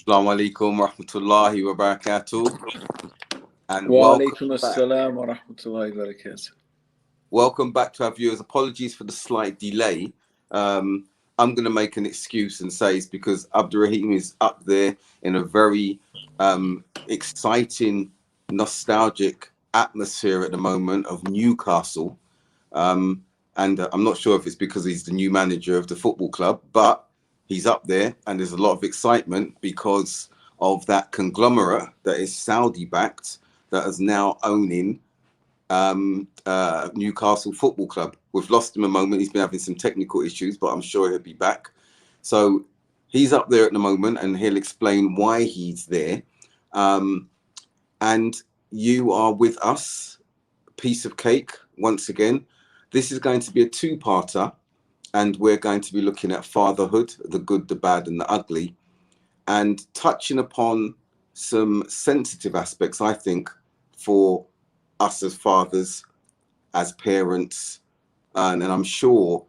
Assalamu alaikum wa rahmatullahi wa barakatuh. And Wa alaikum assalam wa rahmatullahi wa barakatuh. Welcome back to our viewers. Apologies for the slight delay. I'm going to make an excuse and say it's because Abdurrahim is up there in a very exciting, nostalgic atmosphere at the moment of Newcastle. And I'm not sure if it's because he's the new manager of the football club, but he's up there and there's a lot of excitement because of that conglomerate that is Saudi backed that is now owning Newcastle Football Club. We've lost him a moment. He's been having some technical issues, but I'm sure he'll be back. So he's up there at the moment and he'll explain why he's there. And you are with us, Piece of Cake, once again. This is going to be a two-parter. And we're going to be looking at fatherhood, the good, the bad, and the ugly, and touching upon some sensitive aspects, I think, for us as fathers, as parents, and I'm sure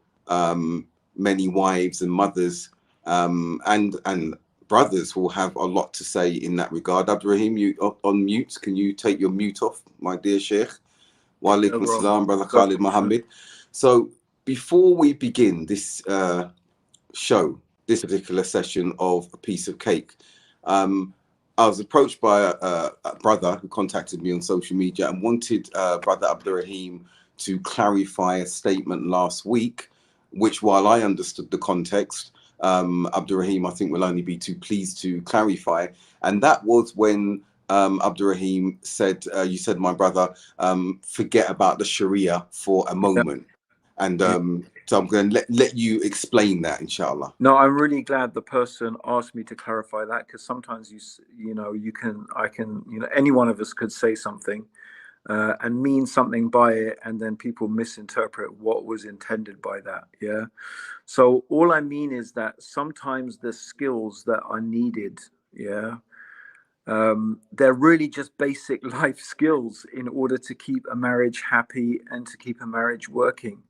many wives and mothers and brothers will have a lot to say in that regard. Abdurrahim, you on mute. Can you take your mute off, my dear Sheikh? Wa alaikum assalam, Brother Khalid Mohammed. So, before we begin this show, this particular session of A Piece of Cake, I was approached by a brother who contacted me on social media and wanted Brother Abdurrahim to clarify a statement last week, which, while I understood the context, Abdurrahim, I think, will only be too pleased to clarify. And that was when Abdurrahim said, you said, my brother, forget about the Sharia for a moment. And so I'm going to let you explain that, inshallah. No, I'm really glad the person asked me to clarify that, because sometimes any one of us could say something and mean something by it, and then people misinterpret what was intended by that. Yeah. So all I mean is that sometimes the skills that are needed, they're really just basic life skills in order to keep a marriage happy and to keep a marriage working.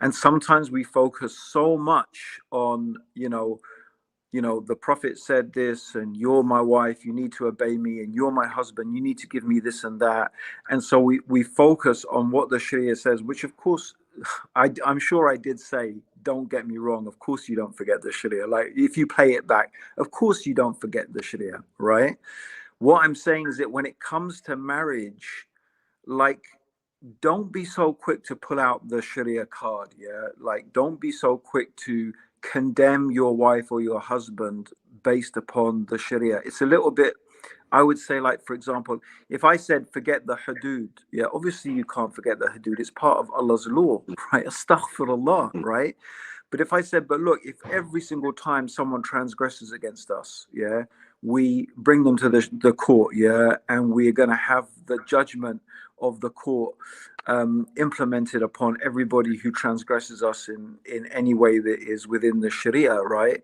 And sometimes we focus so much on, the Prophet said this, and you're my wife, you need to obey me, and you're my husband, you need to give me this and that. And so we focus on what the Sharia says, which of course, I'm sure I did say, don't get me wrong, of course you don't forget the Sharia. Like, if you play it back, of course you don't forget the Sharia, right? What I'm saying is that when it comes to marriage, like, don't be so quick to pull out the Sharia card. Like, don't be so quick to condemn your wife or your husband based upon the Sharia. It's a little bit, I would say, like, for example, if I said forget the hudud, obviously you can't forget the hudud. It's part of Allah's law, right? Astaghfirullah, right? But if I said, but look, if every single time someone transgresses against us, we bring them to the court, and we're going to have the judgment of the court implemented upon everybody who transgresses us in any way that is within the Sharia, right?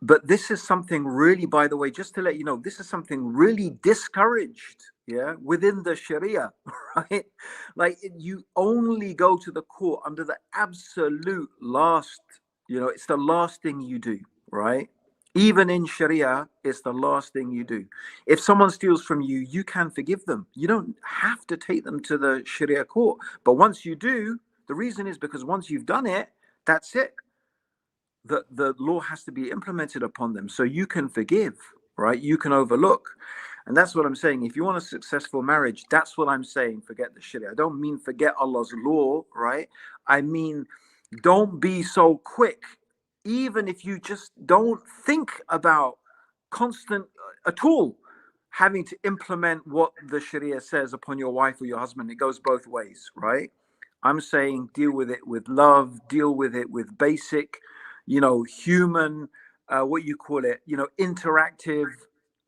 But this is something really, by the way, just to let you know, this is something really discouraged, within the Sharia, right? Like, you only go to the court under the absolute last, it's the last thing you do, right? Even in Sharia, it's the last thing you do. If someone steals from you, you can forgive them. You don't have to take them to the Sharia court. But once you do, the reason is because once you've done it, that's it. The law has to be implemented upon them. So you can forgive, right? You can overlook. And that's what I'm saying. If you want a successful marriage, that's what I'm saying. Forget the Sharia. I don't mean forget Allah's law, right? I mean, don't be so quick. Even if you just don't think about constant at all having to implement what the Sharia says upon your wife or your husband, it goes both ways, right? I'm saying deal with it with love, deal with it with basic, human, interactive,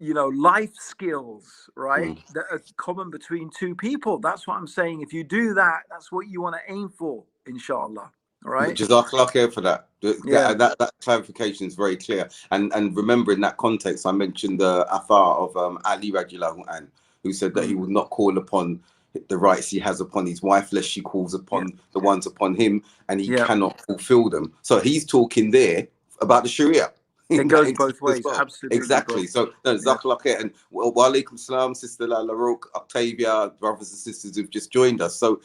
life skills, right? That are common between two people. That's what I'm saying. If you do that, that's what you want to aim for, inshallah. Right. Jazakallah khair for that. That clarification is very clear. And remember, in that context, I mentioned the Athar of Ali radiallahu anh, who said that he would not call upon the rights he has upon his wife lest she calls upon the ones upon him, and he cannot fulfill them. So he's talking there about the Sharia. It in that goes instance both as ways. well. Absolutely, Exactly. bro. So no, Yeah. Jazakallah khair, and wa alaikum salam, Sister Larouk, Octavia, brothers and sisters who've just joined us. So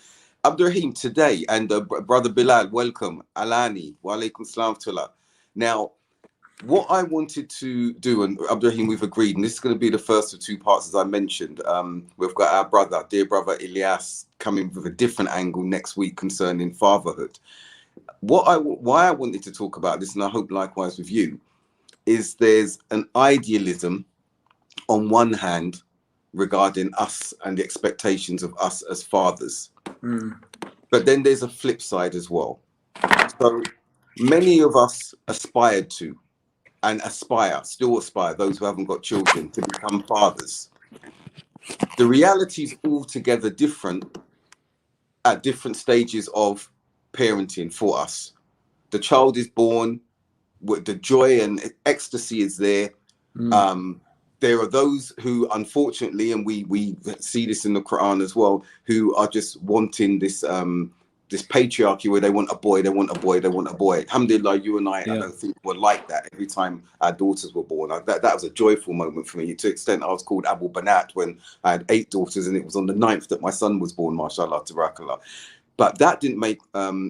Abdurrahim today, and Brother Bilal, welcome. Alani, wa alaikum salam to Allah. Now, what I wanted to do, and Abdurrahim, we've agreed, and this is going to be the first of two parts, as I mentioned. We've got our brother, dear brother Ilyas, coming with a different angle next week concerning fatherhood. Why I wanted to talk about this, and I hope likewise with you, is there's an idealism on one hand regarding us and the expectations of us as fathers, but then there's a flip side as well. So many of us aspired to, and still aspire, those who haven't got children, to become fathers. The reality is altogether different at different stages of parenting for us. The child is born, with the joy and ecstasy is there. There are those who, unfortunately, and we see this in the Quran as well, who are just wanting this this patriarchy where they want a boy, they want a boy, they want a boy. Alhamdulillah, you and I don't think were like that every time our daughters were born. That was a joyful moment for me, to the extent I was called Abu Banat when I had 8 daughters, and it was on the 9th that my son was born, mashallah, tabarakallah. But that didn't make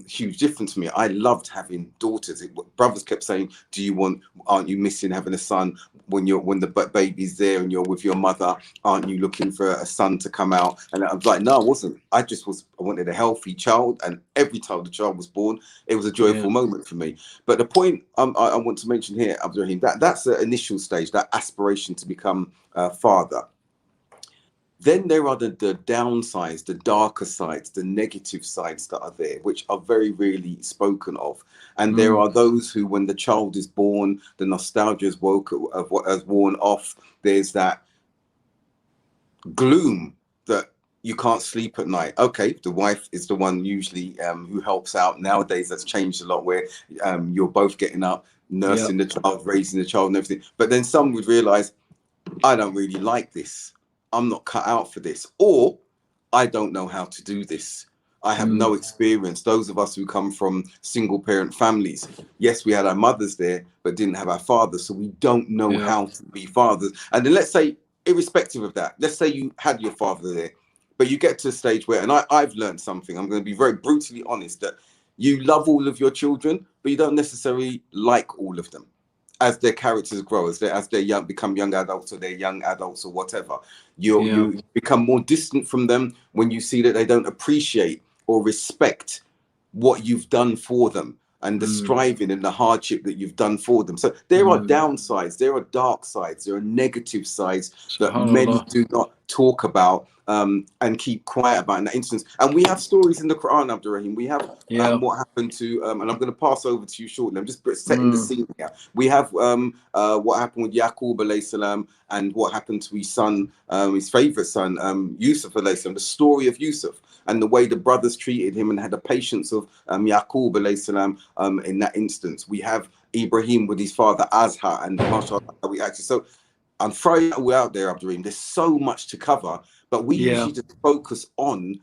huge difference to me. I loved having daughters. Brothers kept saying, aren't you missing having a son when the baby's there and you're with your mother? Aren't you looking for a son to come out? And I was like, no, I wasn't. I wanted a healthy child. And every time the child was born, it was a joyful moment for me. But the point I want to mention here, Abdurrahim, that's the initial stage, that aspiration to become a father. Then there are the downsides, the darker sides, the negative sides that are there, which are very rarely spoken of. And there are those who, when the child is born, the nostalgia is has worn off. There's that gloom that you can't sleep at night. Okay, the wife is the one usually who helps out. Nowadays, that's changed a lot, where you're both getting up, nursing the child, raising the child and everything. But then some would realize, I don't really like this. I'm not cut out for this, or I don't know how to do this. I have no experience. Those of us who come from single parent families, yes, we had our mothers there, but didn't have our fathers. So we don't know how to be fathers. And then let's say, irrespective of that, let's say you had your father there, but you get to a stage where, and I've learned something, I'm going to be very brutally honest, that you love all of your children, but you don't necessarily like all of them. As their characters grow, as they become young adults, or they're young adults, or whatever, you become more distant from them when you see that they don't appreciate or respect what you've done for them, and the striving and the hardship that you've done for them. So there are downsides, there are dark sides, there are negative sides that many do not talk about and keep quiet about in that instance. And we have stories in the Quran, Abdurrahim. We have what happened to, and I'm going to pass over to you shortly. I'm just setting the scene here. We have what happened with Yaqub alayhi salam, and what happened to his son, his favorite son, Yusuf alayhi salam, the story of Yusuf, and the way the brothers treated him and had the patience of Yaqub alayhi salam in that instance. We have Ibrahim with his father Azhar, and mashallah, we actually, so I'm throwing it all out there, Abdurrahim. There's so much to cover, but we usually just focus on,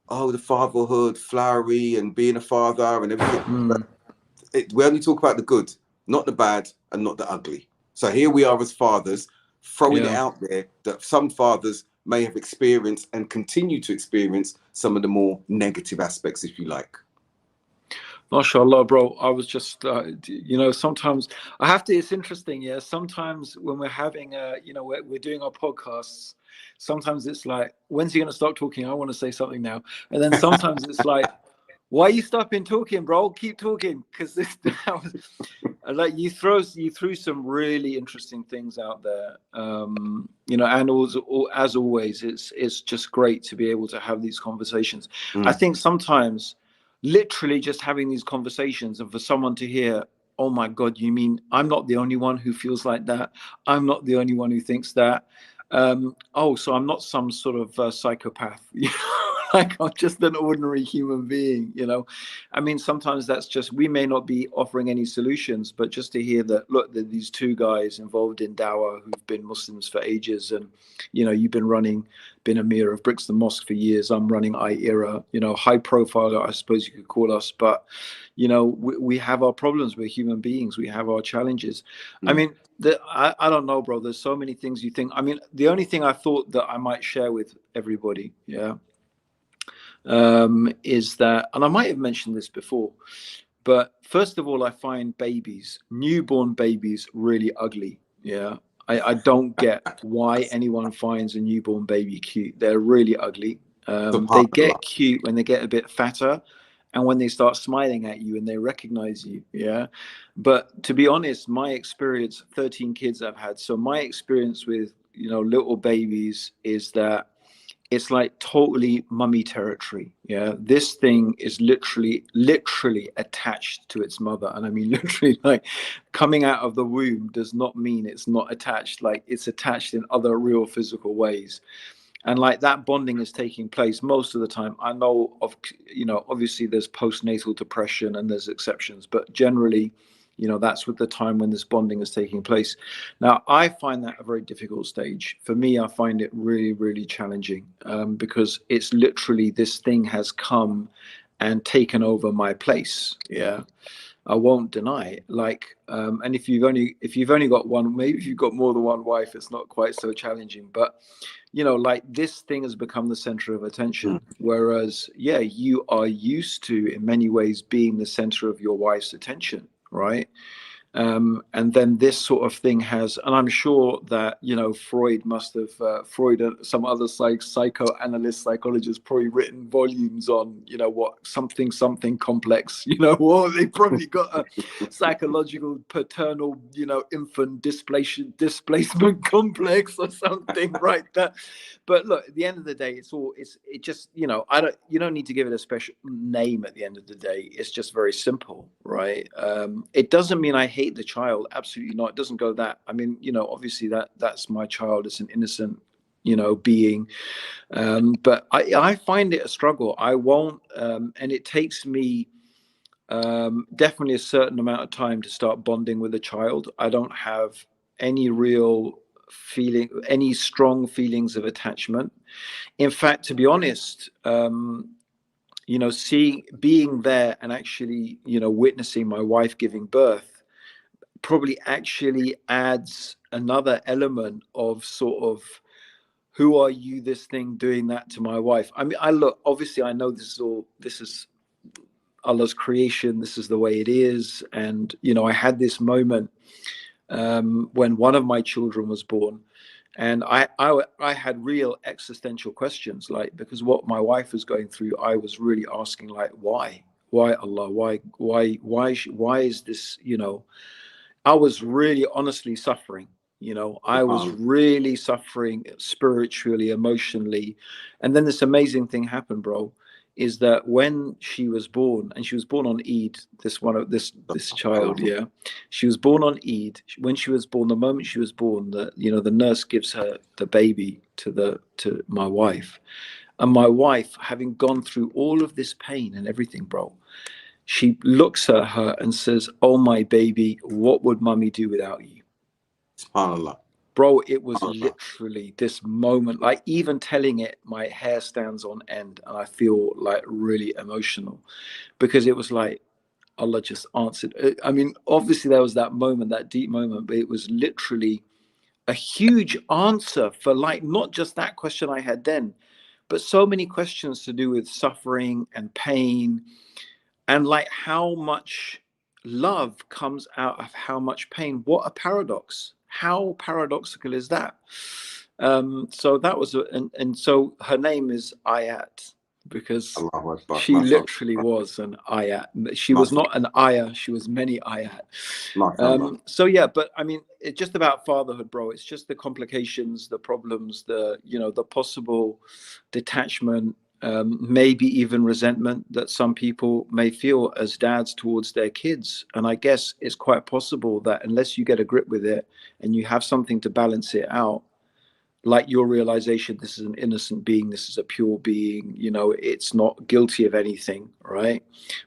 the fatherhood, flowery, and being a father and everything. But we only talk about the good, not the bad, and not the ugly. So here we are as fathers, throwing it out there that some fathers may have experienced and continue to experience some of the more negative aspects, if you like. MashaAllah, bro. I was just, sometimes I have to, it's interesting. Sometimes when we're having, we're doing our podcasts, sometimes it's like, when's he going to stop talking? I want to say something now. And then sometimes it's like, why are you stopping talking, bro? Keep talking. Because like you threw some really interesting things out there. And also, as always, it's just great to be able to have these conversations. I think sometimes, literally just having these conversations, and for someone to hear, oh my God, you mean I'm not the only one who feels like that? I'm not the only one who thinks that. So I'm not some sort of psychopath. like I'm just an ordinary human being, you know. I mean, sometimes that's just, we may not be offering any solutions, but just to hear that, look, that these two guys involved in Dawah who've been Muslims for ages, and, you know, you've been Amir of Brixton Mosque for years, I'm running I-IRA, you know, high profile, I suppose you could call us, but, you know, we have our problems. We're human beings. We have our challenges. I mean, I don't know, bro. There's so many things you think. I mean, the only thing I thought that I might share with everybody, is that, and I might have mentioned this before, but first of all, I find newborn babies, really ugly. Yeah. I don't get why anyone finds a newborn baby cute. They're really ugly. They get cute when they get a bit fatter, and when they start smiling at you and they recognize you. Yeah. But to be honest, my experience, 13 kids I've had. So my experience with, you know, little babies is that it's like totally mummy territory. Yeah. This thing is literally attached to its mother. And I mean, literally, like, coming out of the womb does not mean it's not attached. Like, it's attached in other real physical ways. And like, that bonding is taking place most of the time. I know of, you know, obviously there's postnatal depression and there's exceptions, but generally, you know, that's with the time when this bonding is taking place. Now, I find that a very difficult stage. For me, I find it really, really challenging, because it's literally, this thing has come and taken over my place. Yeah. I won't deny. Like, and if you've only got one, maybe if you've got more than one wife, it's not quite so challenging. But, you know, like, this thing has become the center of attention. Whereas, yeah, you are used to, in many ways, being the center of your wife's attention, right? And then this sort of thing has, and I'm sure that, you know, Freud must have, Freud and some other psychoanalyst, psychologists, probably written volumes on, you know, what something complex, you know, or they probably got a psychological paternal, you know, infant displacement complex or something, right? That, but look, at the end of the day, it just, you know, you don't need to give it a special name. At the end of the day, it's just very simple, right? It doesn't mean I hate the child, absolutely not. It doesn't go that. I mean, you know, obviously that's my child. It's an innocent, you know, being, but I find it a struggle. I won't, and it takes me definitely a certain amount of time to start bonding with a child. I don't have any strong feelings of attachment. In fact, to be honest, you know, being there and actually, you know, witnessing my wife giving birth probably actually adds another element of sort of, who are you, this thing doing that to my wife? I mean, obviously I know this is Allah's creation. This is the way it is. And, you know, I had this moment when one of my children was born, and I had real existential questions, like, because what my wife was going through, I was really asking, like, why Allah, why is this, you know? I was really honestly suffering, you know. I was really suffering spiritually, emotionally. And then this amazing thing happened, bro, is that when she was born, and she was born on Eid, this child, yeah, she was born on Eid. When she was born, the moment she was born, the nurse gives her the baby to my wife. And my wife, having gone through all of this pain and everything, bro, she looks at her and says, "Oh, my baby, what would mummy do without you?" SubhanAllah. Bro, it was literally this moment, like, even telling it, my hair stands on end and I feel like really emotional, because it was like Allah just answered. I mean, obviously there was that moment, that deep moment, but it was literally a huge answer for, like, not just that question I had then, but so many questions to do with suffering and pain. And like, how much love comes out of how much pain. What a paradox. How paradoxical is that? So that was, and so her name is Ayat, because she literally was an Ayat. She was not an Ayah, she was many Ayat. So yeah, but I mean, it's just about fatherhood, bro. It's just the complications, the problems, the possible detachment, maybe even resentment that some people may feel as dads towards their kids. And I guess it's quite possible that unless you get a grip with it and you have something to balance it out, like your realization, this is an innocent being, this is a pure being, you know, it's not guilty of anything, right?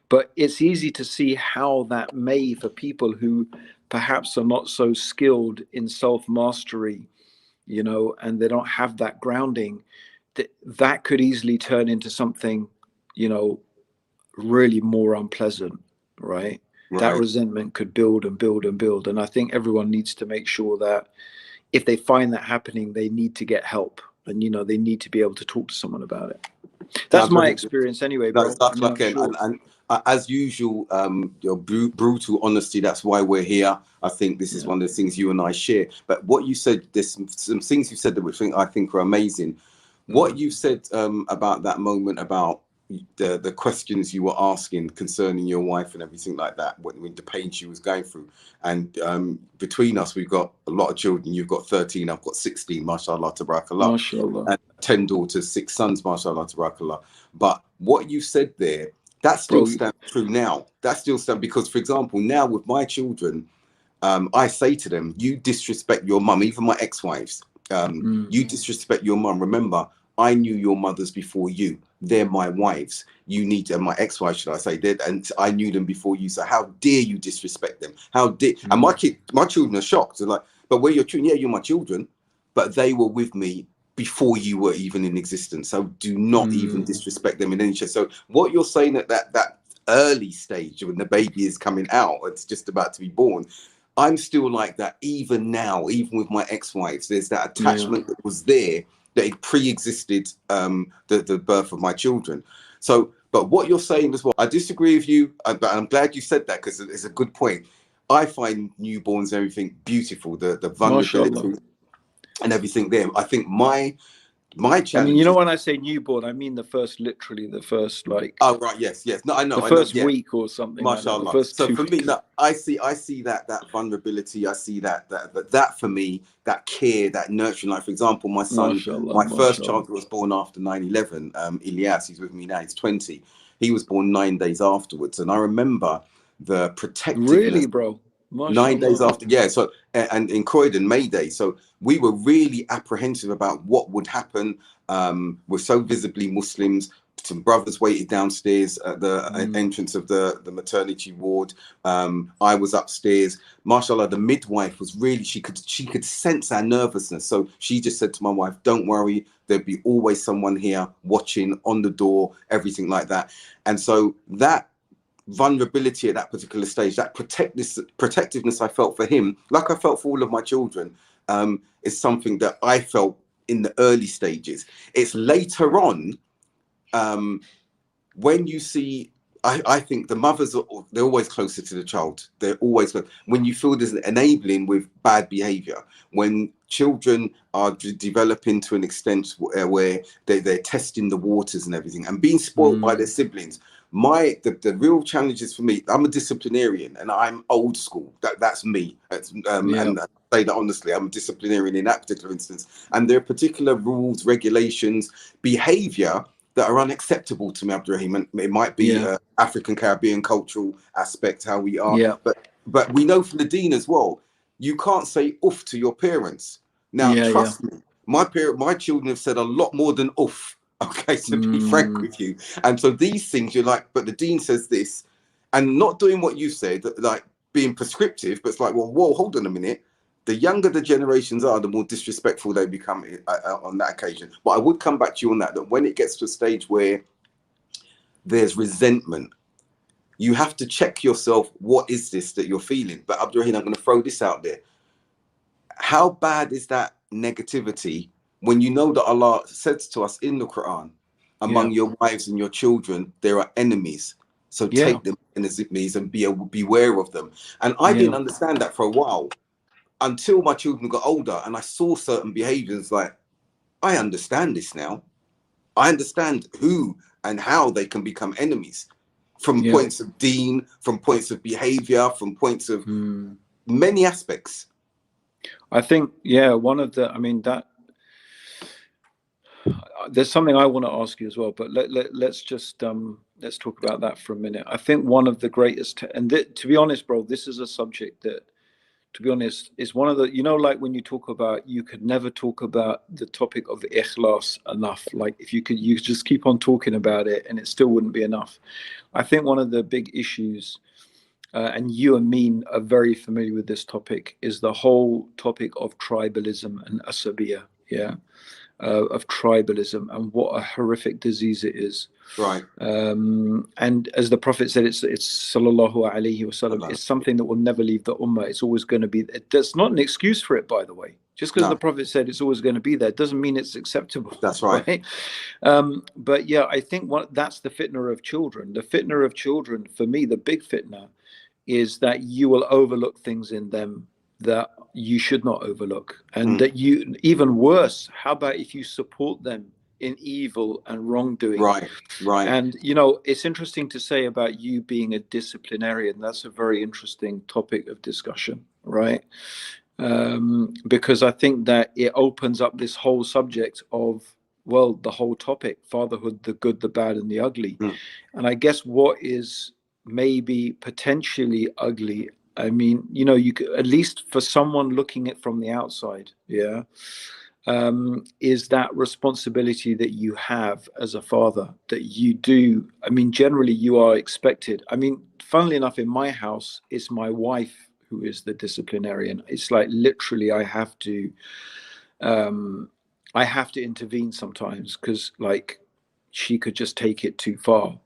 But it's easy to see how that may, for people who perhaps are not so skilled in self-mastery, you know, and they don't have that grounding, that could easily turn into something, you know, really more unpleasant, right? That Right. resentment could build and build and build. And I think everyone needs to make sure that if they find that happening, they need to get help, and, you know, they need to be able to talk to someone about it. That's my experience anyway, No, bro. it's such I mean, like I'm sure. and as usual, your brutal honesty. That's why we're here. I think this is one of the things you and I share. But what you said, there's some things you said that I think are amazing. What you said about that moment, about the questions you were asking concerning your wife and everything like that, when the pain she was going through. And between us, we've got a lot of children. You've got 13, I've got 16, mashallah, tabarakallah. Mashallah. And 10 daughters, 6 sons, mashallah, tabarakallah. But what you said there, that still Bro, stands true now. That still stands, because, for example, now with my children, I say to them, you disrespect your mum, even my ex-wives. You disrespect your mum. Remember, I knew your mothers before you. They're my wives. You need to, my ex-wives, should I say, and I knew them before you. So how dare you disrespect them? How dare? And my children are shocked. They're like, but we're your children. Yeah, you're my children, but they were with me before you were even in existence. So do not even disrespect them in any way. So what you're saying at that early stage, when the baby is coming out, it's just about to be born, I'm still like that even now, even with my ex-wives. There's that attachment that was there, that it pre-existed the birth of my children. So, but what you're saying as well, I disagree with you, but I'm glad you said that, because it's a good point. I find newborns and everything beautiful, the vulnerability mashallah. and everything there. I think my challenge. I mean, you know, when I say newborn, I mean the first, literally the first, like, Oh right, yes. No, I know, the first yeah. week or something like that. The Mashallah. first So 2 for me, weeks. no, I see that vulnerability. I see that for me, that care, that nurturing. Like, for example, my son, Mashallah, my first mashallah. child was born after 9/11. Ilyas, he's with me now. He's 20. He was born 9 days afterwards, and I remember the Really, protectiveness. bro? 9 days Mashallah. after, yeah. So, and in Croydon, May Day. So we were really apprehensive about what would happen. We're so visibly Muslims. Some brothers waited downstairs at the entrance of the maternity ward. I was upstairs. Mashallah, the midwife was really, she could sense our nervousness. So she just said to my wife, "Don't worry, there'll be always someone here watching on the door," everything like that. And so that vulnerability at that particular stage, that protectiveness I felt for him, like I felt for all of my children, is something that I felt in the early stages. It's later on, when you see, I think the mothers they're always closer to the child. They're always, when you feel there's an enabling with bad behavior, when children are developing to an extent where they're testing the waters and everything and being spoiled by their siblings. The real challenges for me, I'm a disciplinarian and I'm old school. That's me. And I say that honestly, I'm a disciplinarian in that particular instance. And there are particular rules, regulations, behavior that are unacceptable to me, Abdurrahim. And it might be African Caribbean cultural aspect, how we are. But we know from the Deen as well, you can't say oof to your parents. Now, trust me, my children have said a lot more than oof. Okay, to be frank with you. And so these things, you're like, but the Deen says this, and not doing what you said, like being prescriptive, but it's like, well, whoa, hold on a minute. The younger the generations are, the more disrespectful they become on that occasion. But I would come back to you on that when it gets to a stage where there's resentment, you have to check yourself. What is this that you're feeling? But Abdurrahim, I'm going to throw this out there. How bad is that negativity when you know that Allah says to us in the Quran, among your wives and your children, there are enemies. So take them as enemies and beware of them. And I didn't understand that for a while until my children got older and I saw certain behaviors. Like, I understand this now. I understand who and how they can become enemies from points of Deen, from points of behavior, from points of many aspects. I think, one of the, I mean, that there's something I want to ask you as well, but let's just let's talk about that for a minute. I think one of the greatest, and to be honest, bro, this is a subject that to be honest, is one of the, like when you talk about, you could never talk about the topic of ikhlas enough. Like if you could just keep on talking about it and it still wouldn't be enough. I think one of the big issues, and you and me are very familiar with this topic, is the whole topic of tribalism and asabiya, of tribalism, and what a horrific disease it is. Right. And as the Prophet said, it's sallallahu alaihi wasallam, it's something that will never leave the ummah. It's always going to be. That's not an excuse for it, by the way. Just because the Prophet said it's always going to be there doesn't mean it's acceptable. That's right. But yeah, I think that's the fitna of children. The fitna of children, for me, the big fitna is that you will overlook things in them that you should not overlook, and that you, even worse, how about if you support them in evil and wrongdoing? Right. And it's interesting to say about you being a disciplinarian. That's a very interesting topic of discussion, right? Because I think that it opens up this whole subject of, well, the whole topic, fatherhood, the good, the bad, and the ugly. And I guess what is maybe potentially ugly, I mean, you could, at least for someone looking at from the outside, is that responsibility that you have as a father, that you do. I mean, generally you are expected. I mean, funnily enough, in my house, it's my wife who is the disciplinarian. It's like literally I have to intervene sometimes, because like she could just take it too far.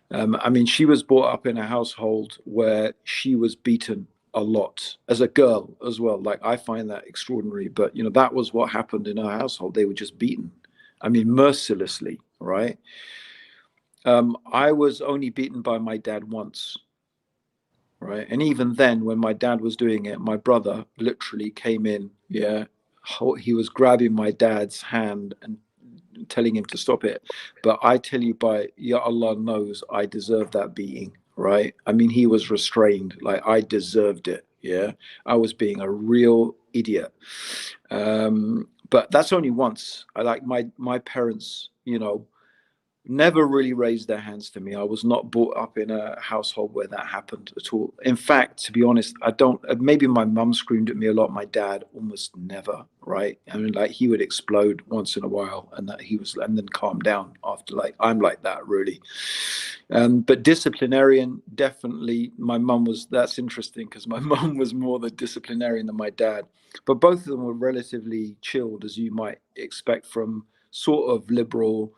I mean, she was brought up in a household where she was beaten a lot as a girl as well. Like, I find that extraordinary, but that was what happened in our household. They were just beaten. I mean, mercilessly, right? I was only beaten by my dad once, right? And even then, when my dad was doing it, my brother literally came in. He was grabbing my dad's hand and telling him to stop it. But I tell you, by Ya Allah knows, I deserved that beating, right? I mean, he was restrained. Like, I deserved it. I was being a real idiot. But that's only once. I like my parents, never really raised their hands to me. I was not brought up in a household where that happened at all. In fact, to be honest, maybe my mum screamed at me a lot. My dad almost never, right? I mean, like, he would explode once in a while, and and then calm down after. Like, I'm like that, really. But disciplinarian, definitely. My mum was. That's interesting, because my mum was more the disciplinarian than my dad. But both of them were relatively chilled, as you might expect from sort of liberal,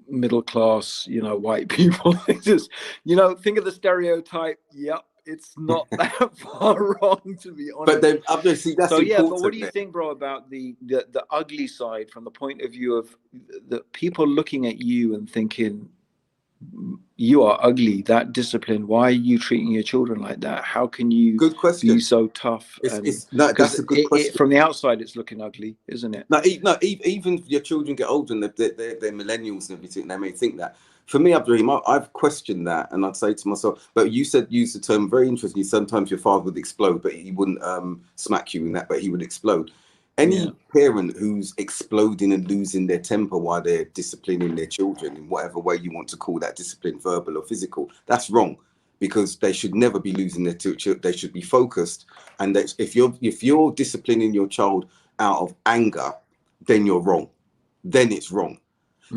middle class, white people. Just, think of the stereotype. Yep, it's not that far wrong, to be honest. But then obviously that's so important. But what do you think, bro, about the ugly side, from the point of view of the people looking at you and thinking, you are ugly, that discipline, why are you treating your children like that? How can you good question. Be so tough? That's a good question. From the outside, it's looking ugly, isn't it? No, even if your children get older and they're millennials and everything, they may think that. For me, Abdurrahim, I've questioned that, and I'd say to myself, but you use the term very interesting. Sometimes your father would explode, but he wouldn't smack you in that, but he would explode. Any parent who's exploding and losing their temper while they're disciplining their children in whatever way you want to call that discipline, verbal or physical, that's wrong, because they should never be losing their children. They should be focused. And that if you're disciplining your child out of anger, then you're wrong. Then it's wrong.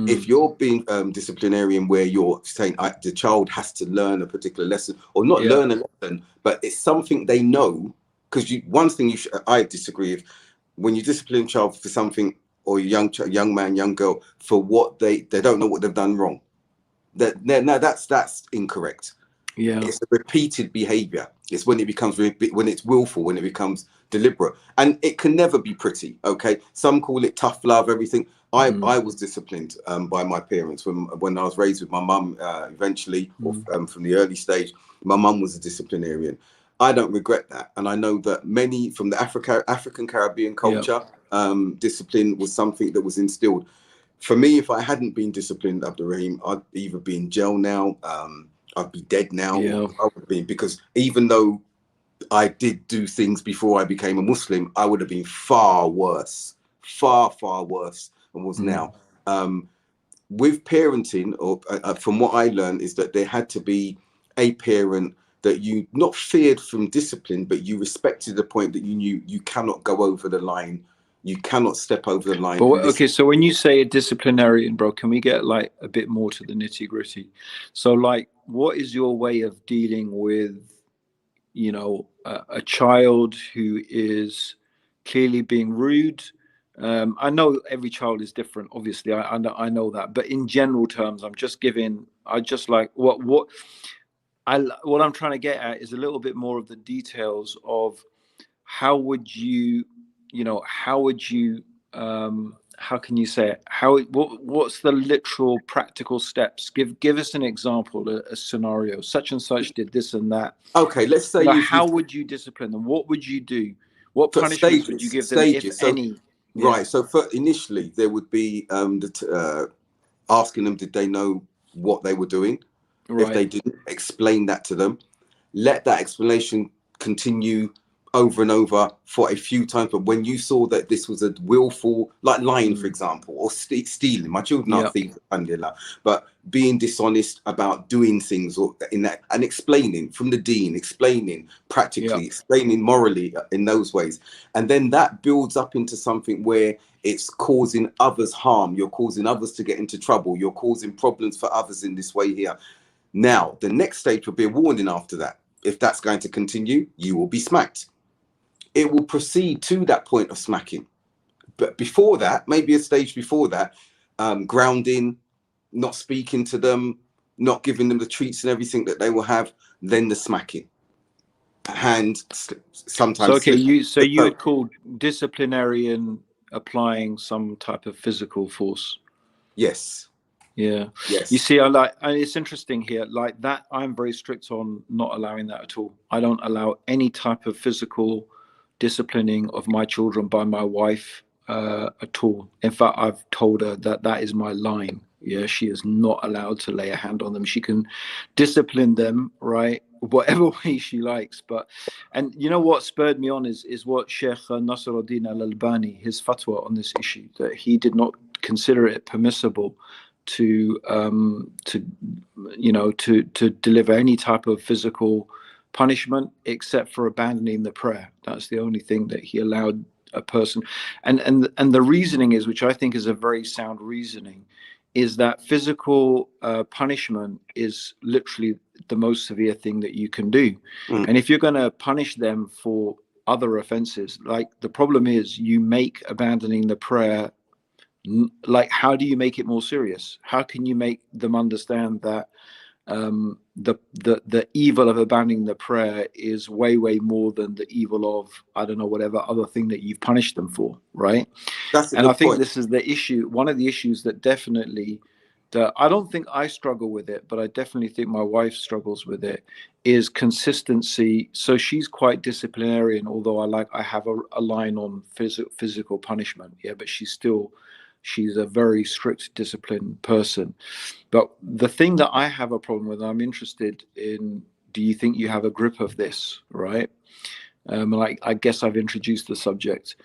If you're being disciplinarian where you're saying the child has to learn a particular lesson, or not learn a lesson, but it's something they know, because one thing I disagree with. When you discipline a child for something, or young man, young girl, for what they don't know what they've done wrong, that's incorrect. It's a repeated behavior. It's when it becomes when it's willful, when it becomes deliberate, and it can never be pretty. Okay, some call it tough love, everything. I was disciplined by my parents when I was raised with my mum. Eventually, or from the early stage, my mum was a disciplinarian. I don't regret that, and I know that many from the African Caribbean culture, discipline was something that was instilled. For me, if I hadn't been disciplined, Abdurrahim, I'd either be in jail now, I'd be dead now. I would be, because even though I did do things before I became a Muslim, I would have been far worse than was now. With parenting, or from what I learned, is that there had to be a parent that you not feared from discipline, but you respected the point that you knew you cannot go over the line, you cannot step over the line. But okay, so when you say a disciplinarian, bro, can we get like a bit more to the nitty gritty? So like, what is your way of dealing with, you know, a child who is clearly being rude? I know every child is different, obviously. I know that, but in general terms, what I'm trying to get at is a little bit more of the details of how would you, how can you say it? What's the literal practical steps? Give us an example, a scenario. Such and such did this and that. Okay, let's say how would you discipline them? What would you do? What punishments would you give them, if any? Right. So initially, there would be asking them, did they know what they were doing? Right. If they didn't, explain that to them. Let that explanation continue over and over for a few times. But when you saw that this was a willful, like lying, for example, or stealing, my children are thieves, but being dishonest about doing things, or in that, and explaining from the dean, explaining practically, explaining morally in those ways. And then that builds up into something where it's causing others harm. You're causing others to get into trouble. You're causing problems for others in this way here. Now, the next stage will be a warning after that. If that's going to continue, you will be smacked. It will proceed to that point of smacking. But before that, maybe a stage before that, grounding, not speaking to them, not giving them the treats and everything that they will have, then the smacking. And sometimes... So, okay, you would call disciplinarian applying some type of physical force? Yes. Yeah. Yes. You see, it's interesting here, like that, I'm very strict on not allowing that at all. I don't allow any type of physical disciplining of my children by my wife at all. In fact, I've told her that is my line. Yeah, she is not allowed to lay a hand on them. She can discipline them, right, whatever way she likes. But, and you know what spurred me on is what Sheikh Nasruddin al-Albani, his fatwa on this issue, that he did not consider it permissible to deliver any type of physical punishment except for abandoning the prayer. That's the only thing that he allowed a person. And the reasoning is, which I think is a very sound reasoning, is that physical punishment is literally the most severe thing that you can do. And if you're going to punish them for other offenses, like, the problem is you make abandoning the prayer, like, how do you make it more serious? How can you make them understand that the evil of abandoning the prayer is way more than the evil of, I don't know, whatever other thing that you've punished them for, right? And I think this is the issue, one of the issues that definitely, that I don't think I struggle with it, but I definitely think my wife struggles with it, is consistency. So she's quite disciplinarian, although I have a line on physical punishment, but she's a very strict, disciplined person. But the thing that I have a problem with, I'm interested in, do you think you have a grip of this, right? I guess I've introduced the subject,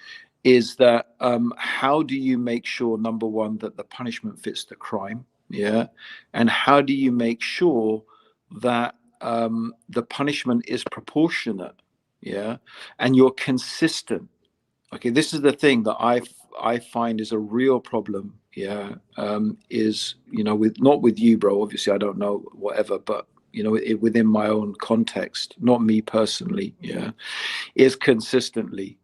is that how do you make sure, number one, that the punishment fits the crime, and how do you make sure that the punishment is proportionate, and you're consistent? Okay, this is the thing that I find is a real problem, is, not with you, bro, obviously, I don't know, whatever, but, within my own context, not me personally, is consistency.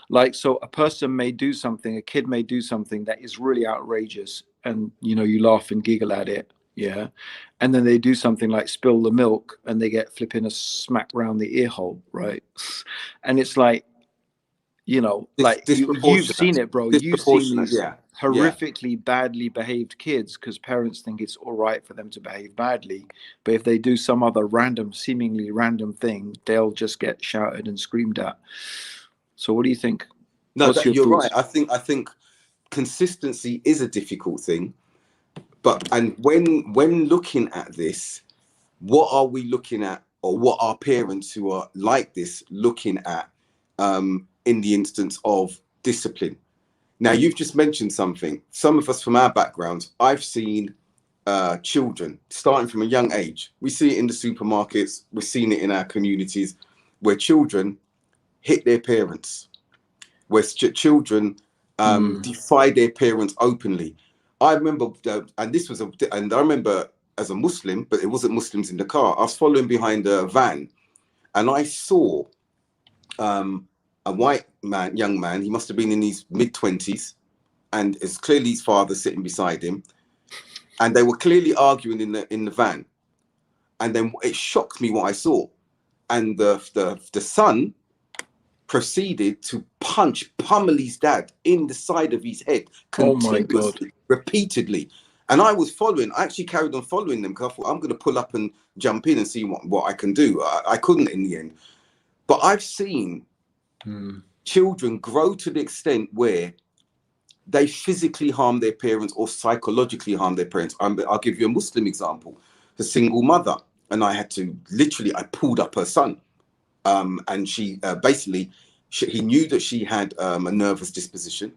Like, so a person may do something, a kid may do something that is really outrageous, and, you laugh and giggle at it, and then they do something like spill the milk, and they get flipping a smack round the ear hole, right? And it's like, like, you've seen it, bro. You've seen these horrifically badly behaved kids, because parents think it's all right for them to behave badly, but if they do some other seemingly random thing, they'll just get shouted and screamed at. So what do you think? No, you're right. I think consistency is a difficult thing, and when looking at this, what are we looking at, or what are parents who are like this looking at in the instance of discipline? Now, you've just mentioned something. Some of us from our backgrounds, I've seen children, starting from a young age. We see it in the supermarkets. We're seeing it in our communities, where children hit their parents, where children defy their parents openly. I remember, and I remember as a Muslim, but it wasn't Muslims in the car. I was following behind a van, and I saw a white man, young man. He must have been in his mid-20s, and it's clearly his father sitting beside him, and they were clearly arguing in the van. And then it shocked me what I saw, and the son proceeded to pummel his dad in the side of his head continuously, repeatedly. And I was following. I actually carried on following them because I thought, I'm going to pull up and jump in and see what I can do. I couldn't in the end. But I've seen children grow to the extent where they physically harm their parents or psychologically harm their parents. I'll give you a Muslim example. The single mother, and I had to I pulled up her son. And she basically, he knew that she had a nervous disposition,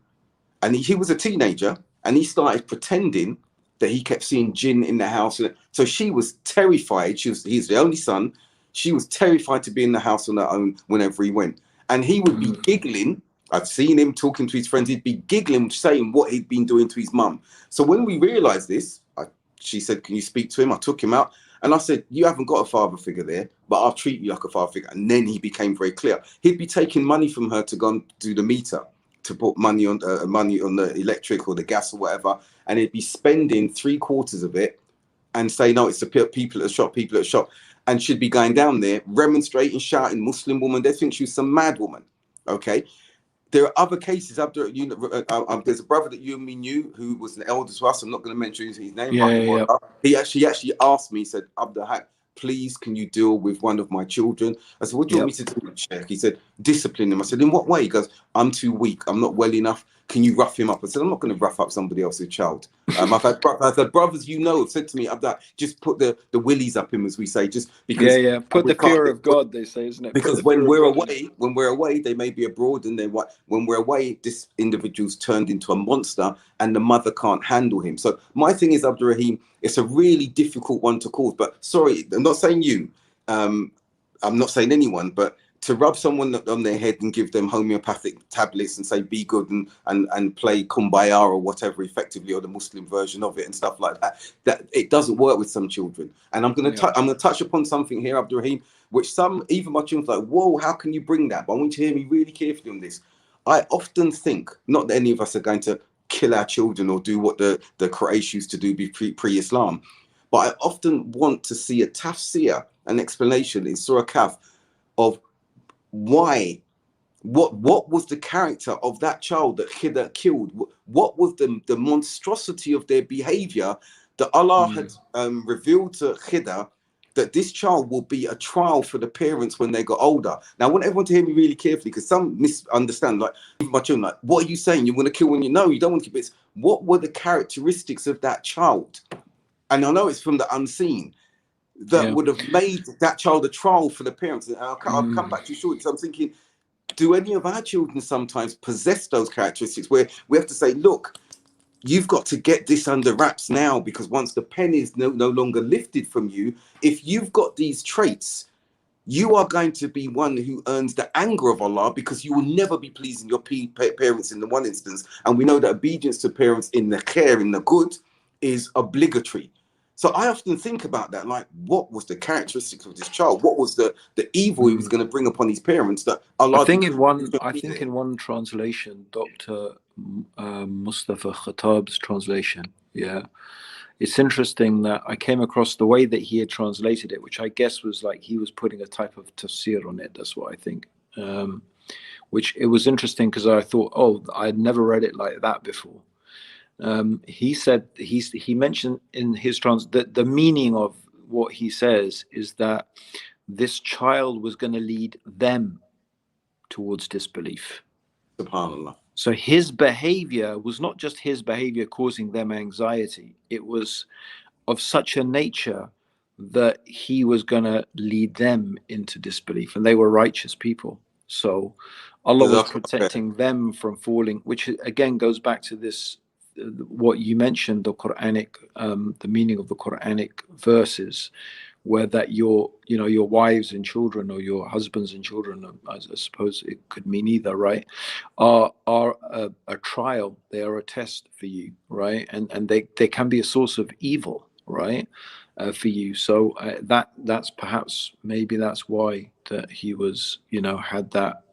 and he was a teenager, and he started pretending that he kept seeing jinn in the house. So she was terrified. He's the only son. She was terrified to be in the house on her own whenever he went. And he would be giggling. I've seen him talking to his friends. He'd be giggling, saying what he'd been doing to his mum. So when we realized this, she said, can you speak to him? I took him out. And I said, you haven't got a father figure there, but I'll treat you like a father figure. And then he became very clear. He'd be taking money from her to go and do the meter, to put money on the electric or the gas or whatever. And he'd be spending 3/4 of it and say, no, it's the people at the shop, And she'd be going down there, remonstrating, shouting, Muslim woman. They think she was some mad woman. Okay. There are other cases. There's a brother that you and me knew who was an elder to us. I'm not going to mention his name. Yeah. He actually asked me, he said, Abdul Haq, please, can you deal with one of my children? I said, what do you want me to do, Sheikh? He said, discipline him. I said, in what way? He goes, I'm too weak. I'm not well enough. Can you rough him up? I said, I'm not going to rough up somebody else's child. I've had brothers, have said to me, Abdul, just put the willies up him, as we say, just because. Yeah. Put the fear of God, they say, isn't it? Because when we're away, they may be abroad, and when we're away, this individual's turned into a monster, and the mother can't handle him. So my thing is, Abdul Rahim, it's a really difficult one to cause. But sorry, I'm not saying you. I'm not saying anyone, but to rub someone on their head and give them homeopathic tablets and say be good and play kumbaya or whatever, effectively, or the Muslim version of it and stuff like that it doesn't work with some children. And I'm going to touch upon something here, Abdul Rahim, which even my children are like, whoa, how can you bring that? But I want you to hear me really carefully on this. I often think, not that any of us are going to kill our children or do what the Quraysh used to do pre-Islam, but I often want to see a tafsir, an explanation in Surah Kahf of why, what was the character of that child that Khidr killed? What was the monstrosity of their behavior that Allah had revealed to Khidr, that this child will be a trial for the parents when they got older. Now, I want everyone to hear me really carefully, because some misunderstand, like, even my children, like, what are you saying? You want to kill when you know? You don't want to kill. It's what were the characteristics of that child? And I know it's from the unseen that would have made that child a trial for the parents. And I'll come back to you shortly, because I'm thinking, do any of our children sometimes possess those characteristics where we have to say, look, you've got to get this under wraps now, because once the pen is no longer lifted from you, if you've got these traits, you are going to be one who earns the anger of Allah, because you will never be pleasing your parents in the one instance. And we know that obedience to parents in the care, in the good, is obligatory. So I often think about that, like, what was the characteristics of this child? What was the evil he was going to bring upon his parents? That Allah. I think in one translation, Dr. Mustafa Khattab's translation, it's interesting that I came across the way that he had translated it, which I guess was like he was putting a type of tafsir on it. That's what I think. Which it was interesting, because I thought, oh, I'd never read it like that before. He said he mentioned in his that the meaning of what he says is that this child was going to lead them towards disbelief. SubhanAllah. So his behavior was not just his behavior causing them anxiety. It was of such a nature that he was going to lead them into disbelief, and they were righteous people. So Allah was protecting them from falling, which again goes back to this what you mentioned, the Quranic, the meaning of the Quranic verses, where that your wives and children, or your husbands and children, I suppose it could mean either, right, are a trial. They are a test for you, right, and they can be a source of evil, right, for you. So that's perhaps, maybe that's why that he was, had that,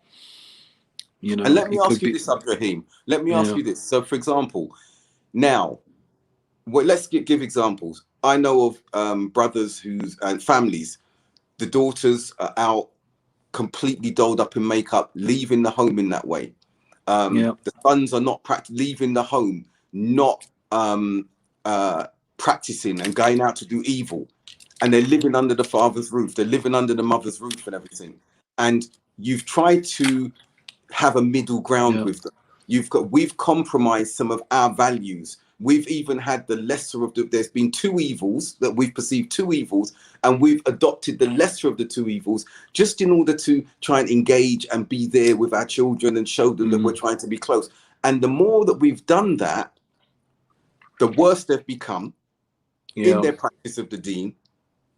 And let me it ask could you be. this, Abdurrahim. Let me ask Yeah. you this. So, for example, now, well, let's give examples. I know of brothers and families. The daughters are out completely dolled up in makeup, leaving the home in that way. Yeah. The sons are not leaving the home, not practicing and going out to do evil. And they're living under the father's roof. They're living under the mother's roof and everything. And you've tried to have a middle ground Yeah. with them. We've compromised some of our values. We've even had the lesser of there's been two evils that we've perceived, two evils, and we've adopted the lesser of the two evils just in order to try and engage and be there with our children and show them that we're trying to be close. And the more that we've done that, the worse they've become in their practice of the deen,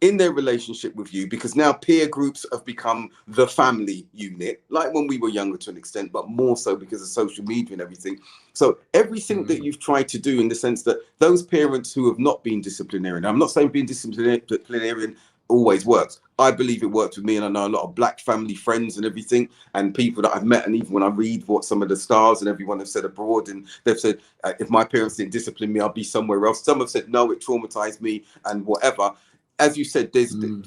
in their relationship with you, because now peer groups have become the family unit, like when we were younger to an extent, but more so because of social media and everything. So everything that you've tried to do, in the sense that those parents who have not been disciplinarian, I'm not saying being disciplinarian always works. I believe it worked with me, and I know a lot of black family friends and everything, and people that I've met, and even when I read what some of the stars and everyone have said abroad, and they've said, if my parents didn't discipline me, I'll be somewhere else. Some have said, no, it traumatized me and whatever. As you said,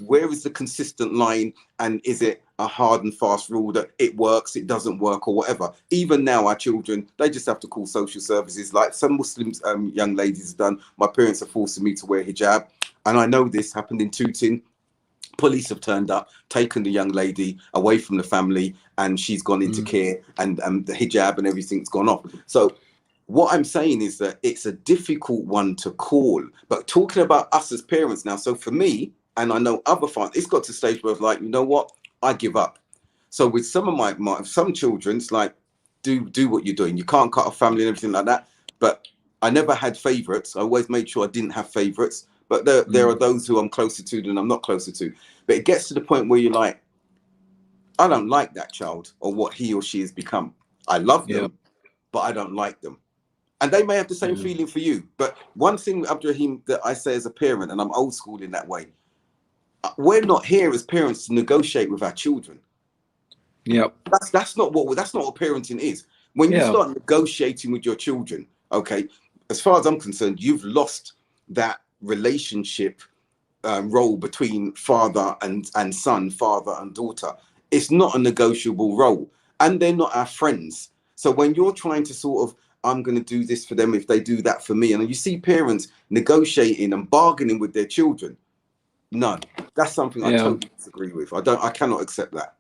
where is the consistent line, and is it a hard and fast rule that it works, it doesn't work, or whatever? Even now, our children, they just have to call social services, like some Muslims, young ladies have done. My parents are forcing me to wear hijab, and I know this happened in Tooting. Police have turned up, taken the young lady away from the family, and she's gone into care, and the hijab and everything's gone off. So what I'm saying is that it's a difficult one to call, but talking about us as parents now. So for me, and I know other fathers, it's got to a stage where it's like, you know what, I give up. So with some of some children, it's like, do what you're doing. You can't cut off family and everything like that. But I never had favorites. I always made sure I didn't have favorites. But there are those who I'm closer to than I'm not closer to. But it gets to the point where you're like, I don't like that child or what he or she has become. I love them, but I don't like them. And they may have the same feeling for you. But one thing, Abdurrahim, that I say as a parent, and I'm old school in that way, we're not here as parents to negotiate with our children. Yeah. That's not what parenting is. When you start negotiating with your children, okay, as far as I'm concerned, you've lost that relationship role between father and son, father and daughter. It's not a negotiable role, and they're not our friends. So when you're trying to sort of, I'm going to do this for them if they do that for me, and you see parents negotiating and bargaining with their children, no, that's something I totally disagree with. I cannot accept that.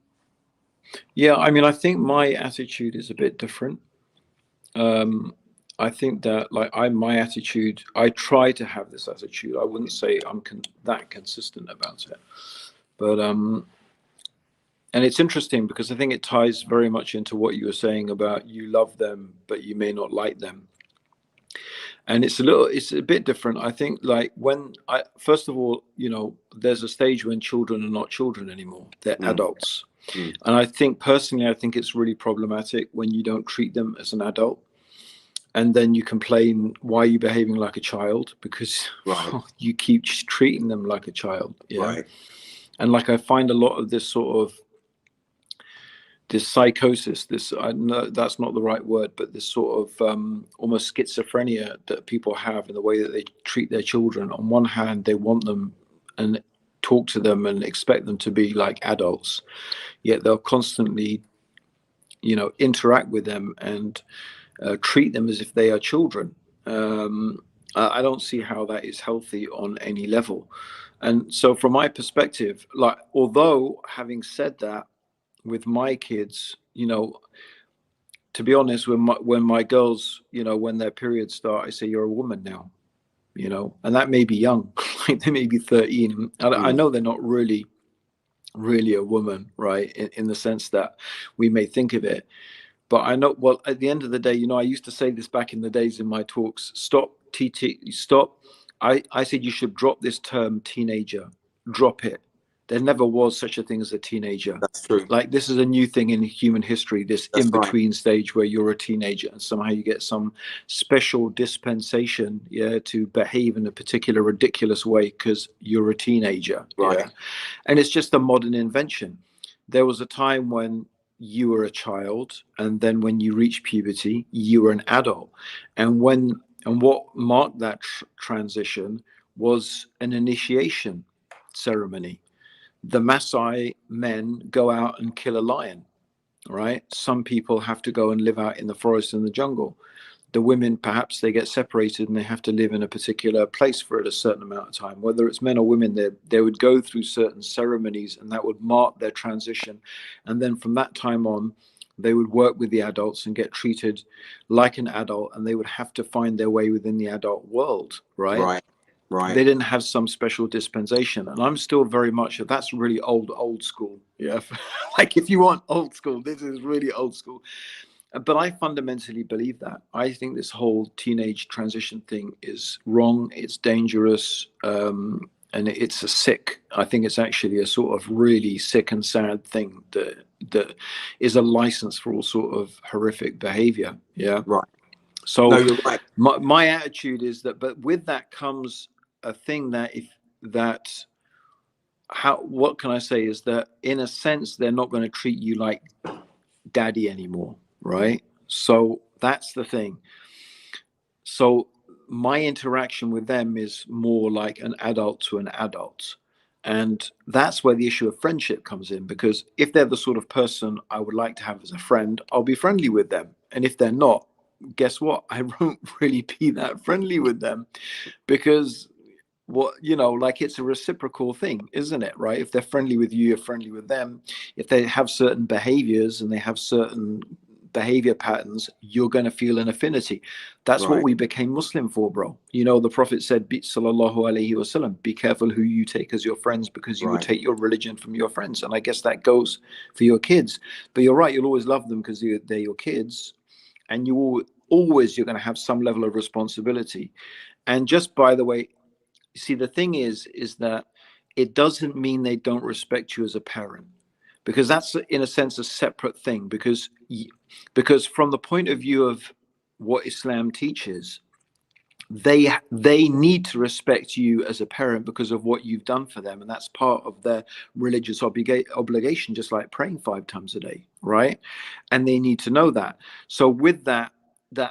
Yeah, I mean, I think my attitude is a bit different. I think that, like, my attitude, I try to have this attitude. I wouldn't say I'm that consistent about it, but and it's interesting because I think it ties very much into what you were saying about you love them, but you may not like them. And it's a bit different. I think, like, first of all, there's a stage when children are not children anymore. They're adults. And I think personally, I think it's really problematic when you don't treat them as an adult. And then you complain, why are you behaving like a child? Because you keep treating them like a child. Yeah. Right. And like, I find a lot of this sort of this psychosis, I know that's not the right word, but this sort of almost schizophrenia that people have in the way that they treat their children. On one hand, they want them and talk to them and expect them to be like adults, yet they'll constantly, interact with them and treat them as if they are children. I don't see how that is healthy on any level. And so from my perspective, like, although having said that, with my kids, to be honest, when my girls, when their periods start, I say, you're a woman now, and that may be young, like they may be 13. I know they're not really a woman, right? In the sense that we may think of it. But I know, well, at the end of the day, I used to say this back in the days in my talks, stop stop. I said you should drop this term teenager, drop it. There never was such a thing as a teenager. That's true. Like, this is a new thing in human history, this That's in-between right. stage where you're a teenager and somehow you get some special dispensation, to behave in a particular ridiculous way because you're a teenager. Right. Yeah. And it's just a modern invention. There was a time when you were a child, and then when you reach puberty, you were an adult. And what marked that transition was an initiation ceremony. The Maasai men go out and kill a lion, right? Some people have to go and live out in the forest and the jungle. The women, perhaps they get separated and they have to live in a particular place for a certain amount of time. Whether it's men or women, they would go through certain ceremonies, and that would mark their transition. And then from that time on, they would work with the adults and get treated like an adult, and they would have to find their way within the adult world, right? Right. They didn't have some special dispensation. And I'm still very much, that's really old school. Yeah. Like, if you want old school, this is really old school. But I fundamentally believe that. I think this whole teenage transition thing is wrong. It's dangerous. And it's I think it's actually a sort of really sick and sad thing that is a license for all sort of horrific behavior. Yeah. Right. So no, you're right. My attitude is that, but with that comes a thing what can I say is that, in a sense, they're not going to treat you like daddy anymore, right? So that's the thing. So my interaction with them is more like an adult to an adult. And that's where the issue of friendship comes in, because if they're the sort of person I would like to have as a friend, I'll be friendly with them. And if they're not, guess what? I won't really be that friendly with them, because like, it's a reciprocal thing, isn't it? Right? If they're friendly with you, you're friendly with them. If they have certain behaviors and they have certain behavior patterns, you're going to feel an affinity. That's what we became Muslim for, bro. The Prophet said, sallallahu alaihi wasallam, be careful who you take as your friends, because you will take your religion from your friends. And I guess that goes for your kids. But you're right, you'll always love them because they're your kids, and you're going to have some level of responsibility. And just by the way, see, the thing is that it doesn't mean they don't respect you as a parent, because that's, in a sense, a separate thing. Because from the point of view of what Islam teaches, they need to respect you as a parent because of what you've done for them, and that's part of their religious obligation, just like praying 5 times a day, right? And they need to know that. So with that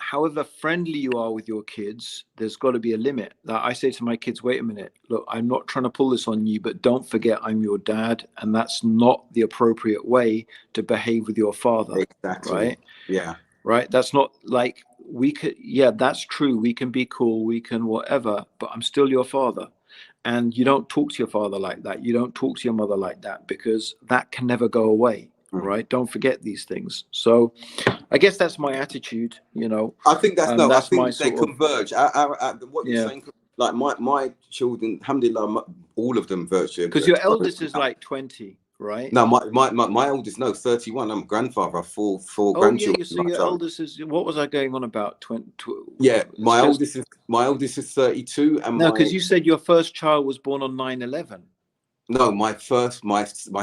however friendly you are with your kids, there's got to be a limit. That I say to my kids, wait a minute, look, I'm not trying to pull this on you, but don't forget I'm your dad, and that's not the appropriate way to behave with your father. Exactly. Right? Yeah. Right? That's not like, that's true. We can be cool, we can whatever, but I'm still your father. And you don't talk to your father like that. You don't talk to your mother like that, because that can never go away. Right? Don't forget these things. So I guess that's my attitude. I think I think they converge. What you're Yeah. saying, like my children, alhamdulillah, all of them virtually. Because your eldest is like 20, right? No, my oldest, 31. I'm a grandfather of four grandchildren. Yeah. So your eldest is, what was I going on about? 20. Yeah, my oldest is 32, and no, because you said your first child was born on 9/11. No, my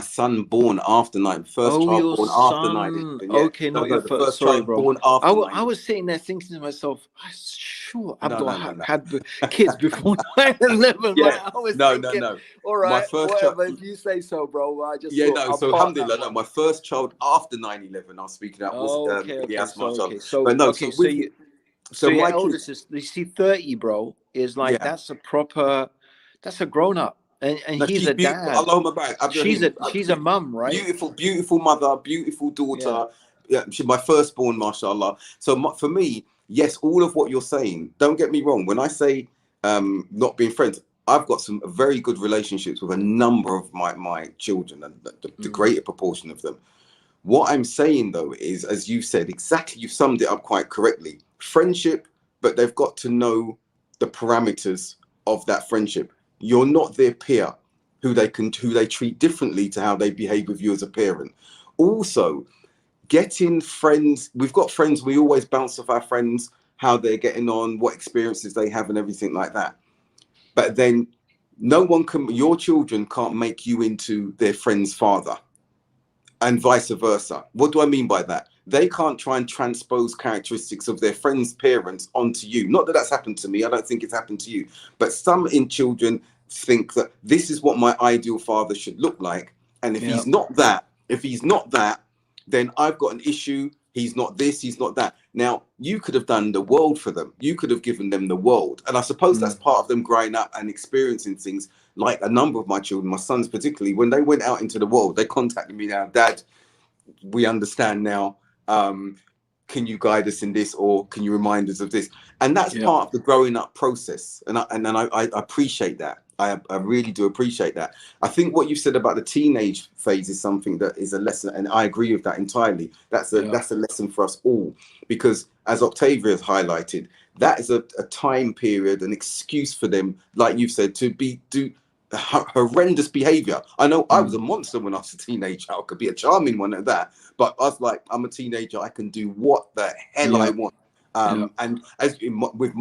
son born after 9. First child born after 9. Yeah. Okay, not your first. Sorry, child bro. born after I was sitting there thinking to myself, I'm sure Abdul had kids before 9/11. Yeah. I was no. All right, my first whatever. If you say so, bro. I just so alhamdulillah, no, my first child after 9/11, I was speaking out was So your eldest is, you see, 30, bro, is like, that's a grown up. And he's a dad. She's a mum, right? Beautiful mother, beautiful daughter. Yeah, she's my firstborn, mashallah. So for me, yes, all of what you're saying. Don't get me wrong. When I say not being friends, I've got some very good relationships with a number of my children, and the greater proportion of them. What I'm saying, though, is, as you said, exactly, you've summed it up quite correctly. Friendship, but they've got to know the parameters of that friendship. You're not their peer, who they treat differently to how they behave with you as a parent. Also, getting friends. We've got friends. We always bounce off our friends, how they're getting on, what experiences they have, and everything like that. But then no one can, your children can't make you into their friend's father, and vice versa. What do I mean by that? They can't try and transpose characteristics of their friends' parents onto you. Not that that's happened to me. I don't think it's happened to you. But some in children think that this is what my ideal father should look like. And if he's not that, then I've got an issue. He's not this, he's not that. Now, you could have done the world for them. You could have given them the world. And I suppose that's part of them growing up and experiencing things. Like a number of my children, my sons particularly, when they went out into the world, they contacted me now, Dad, we understand now. Can you guide us in this, or can you remind us of this? And that's part of the growing up process. And I appreciate that. I really do appreciate that. I think what you said about the teenage phase is something that is a lesson, and I agree with that entirely. That's a lesson for us all, because as Octavia has highlighted, that is a time period, an excuse for them, like you've said, to do horrendous behavior. I know I was a monster when I was a teenager. I could be a charming one at that, but I was like, I'm a teenager, I can do what the hell I want. And as with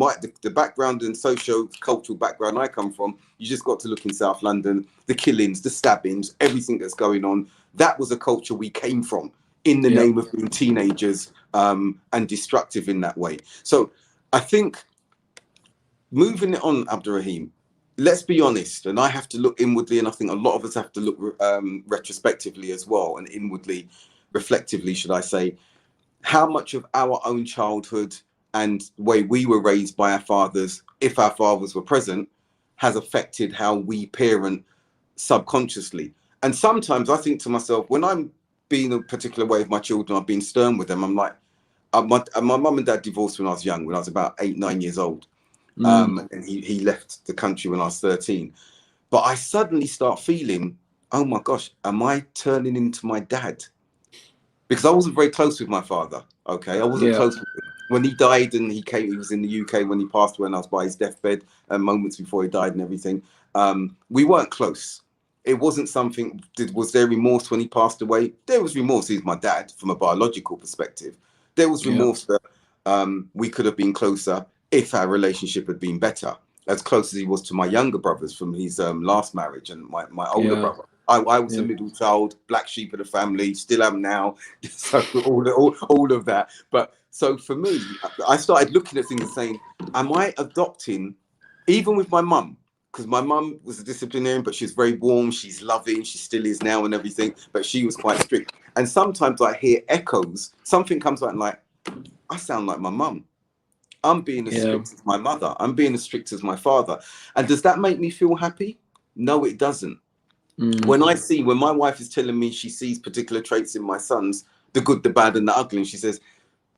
the background and socio-cultural background I come from, you just got to look in South London, the killings, the stabbings, everything that's going on. That was a culture we came from in the name of being teenagers, and destructive in that way. So I think moving it on, Abdurrahim, let's be honest, and I have to look inwardly, and I think a lot of us have to look retrospectively as well, and inwardly, reflectively, should I say, how much of our own childhood and the way we were raised by our fathers, if our fathers were present, has affected how we parent subconsciously. And sometimes I think to myself, when I'm being a particular way with my children, I've been stern with them, I'm like, my mum and dad divorced when I was young, when I was about 8-9 years old. And he left the country when I was 13. But I suddenly start feeling, oh my gosh, am I turning into my dad? Because I wasn't very close with my father. Okay, I wasn't close with him. When he died, and he was in the UK when he passed away, and I was by his deathbed, moments before he died and everything. We weren't close. It wasn't something. Was there remorse when he passed away? There was remorse. He's my dad from a biological perspective. There was remorse that we could have been closer if our relationship had been better, as close as he was to my younger brothers from his last marriage, and my older brother. I was the middle child, black sheep of the family, still am now. So all of that. But so for me, I started looking at things and saying, am I adopting, even with my mum? Because my mum was a disciplinarian, but she's very warm, she's loving, she still is now and everything, but she was quite strict. And sometimes I hear echoes, something comes out and like, I sound like my mum. I'm being as strict as my mother. I'm being as strict as my father. And does that make me feel happy? No, it doesn't. When my wife is telling me she sees particular traits in my sons, the good, the bad, and the ugly, and she says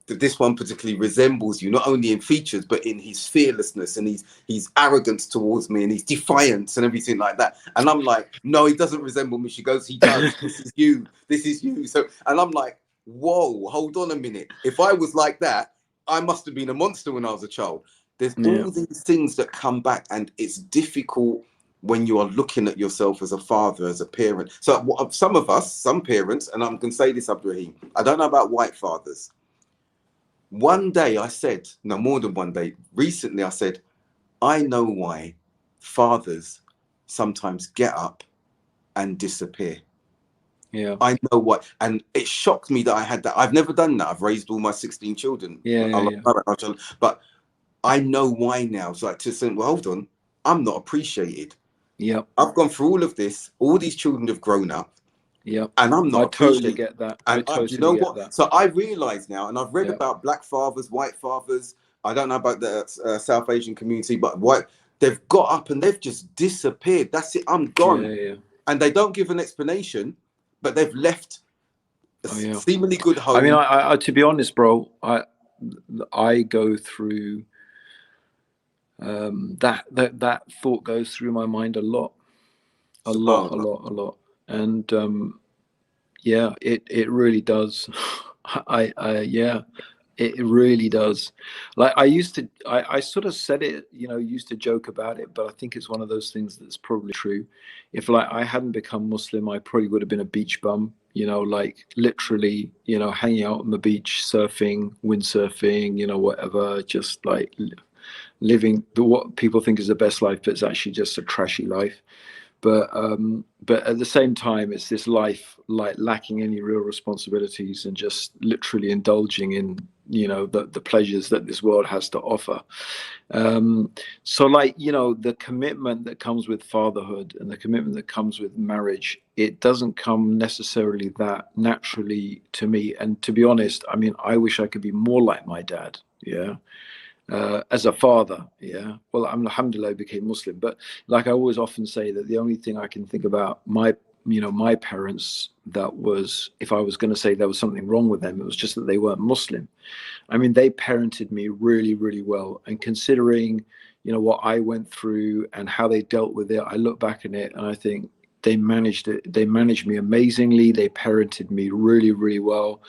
that this one particularly resembles you, not only in features, but in his fearlessness and his arrogance towards me and his defiance and everything like that. And I'm like, no, he doesn't resemble me. She goes, he does. This is you. This is you. So, and I'm like, whoa, hold on a minute. If I was like that, I must have been a monster when I was a child. There's all these things that come back, and it's difficult when you are looking at yourself as a father, as a parent. So some of us, some parents, and I'm going to say this, Abdurrahim, I don't know about white fathers. One day I said, no, more than one day, recently I said, I know why fathers sometimes get up and disappear. Yeah, I know what, and it shocked me that I had that. I've never done that. I've raised all my 16 children. But I know why now. So like to say, well, hold on, I'm not appreciated. Yeah, I've gone through all of this. All these children have grown up. Yeah, and I'm not appreciated. Totally get that. And you know what? That. So I realize now, and I've read about black fathers, white fathers. I don't know about the South Asian community, but white. They've got up and they've just disappeared. That's it. I'm gone. And they don't give an explanation, but they've left a seemingly good home. I mean, I to be honest, bro, I go through that thought goes through my mind a lot. And it really does. It really does. Like I sort of said it, used to joke about it, but I think it's one of those things that's probably true. If like I hadn't become Muslim, I probably would have been a beach bum. you know, like literally, you know, hanging out on the beach, surfing, windsurfing, you know, whatever, just like living what people think is the best life, but it's actually just a trashy life. But at the same time, it's this life like lacking any real responsibilities and just literally indulging in, you know, the pleasures that this world has to offer. So like, you know, the commitment that comes with fatherhood and the commitment that comes with marriage, it doesn't come necessarily that naturally to me. And to be honest, I mean, I wish I could be more like my dad. Yeah. As a father, yeah. Well, I'm alhamdulillah became Muslim, but like I always often say that the only thing I can think about my, you know, my parents, that was, if I was going to say there was something wrong with them, it was just that they weren't Muslim. I mean, they parented me really, really well. And considering, you know, what I went through and how they dealt with it, I look back on it and I think they managed it. They managed me amazingly. They parented me really, really well.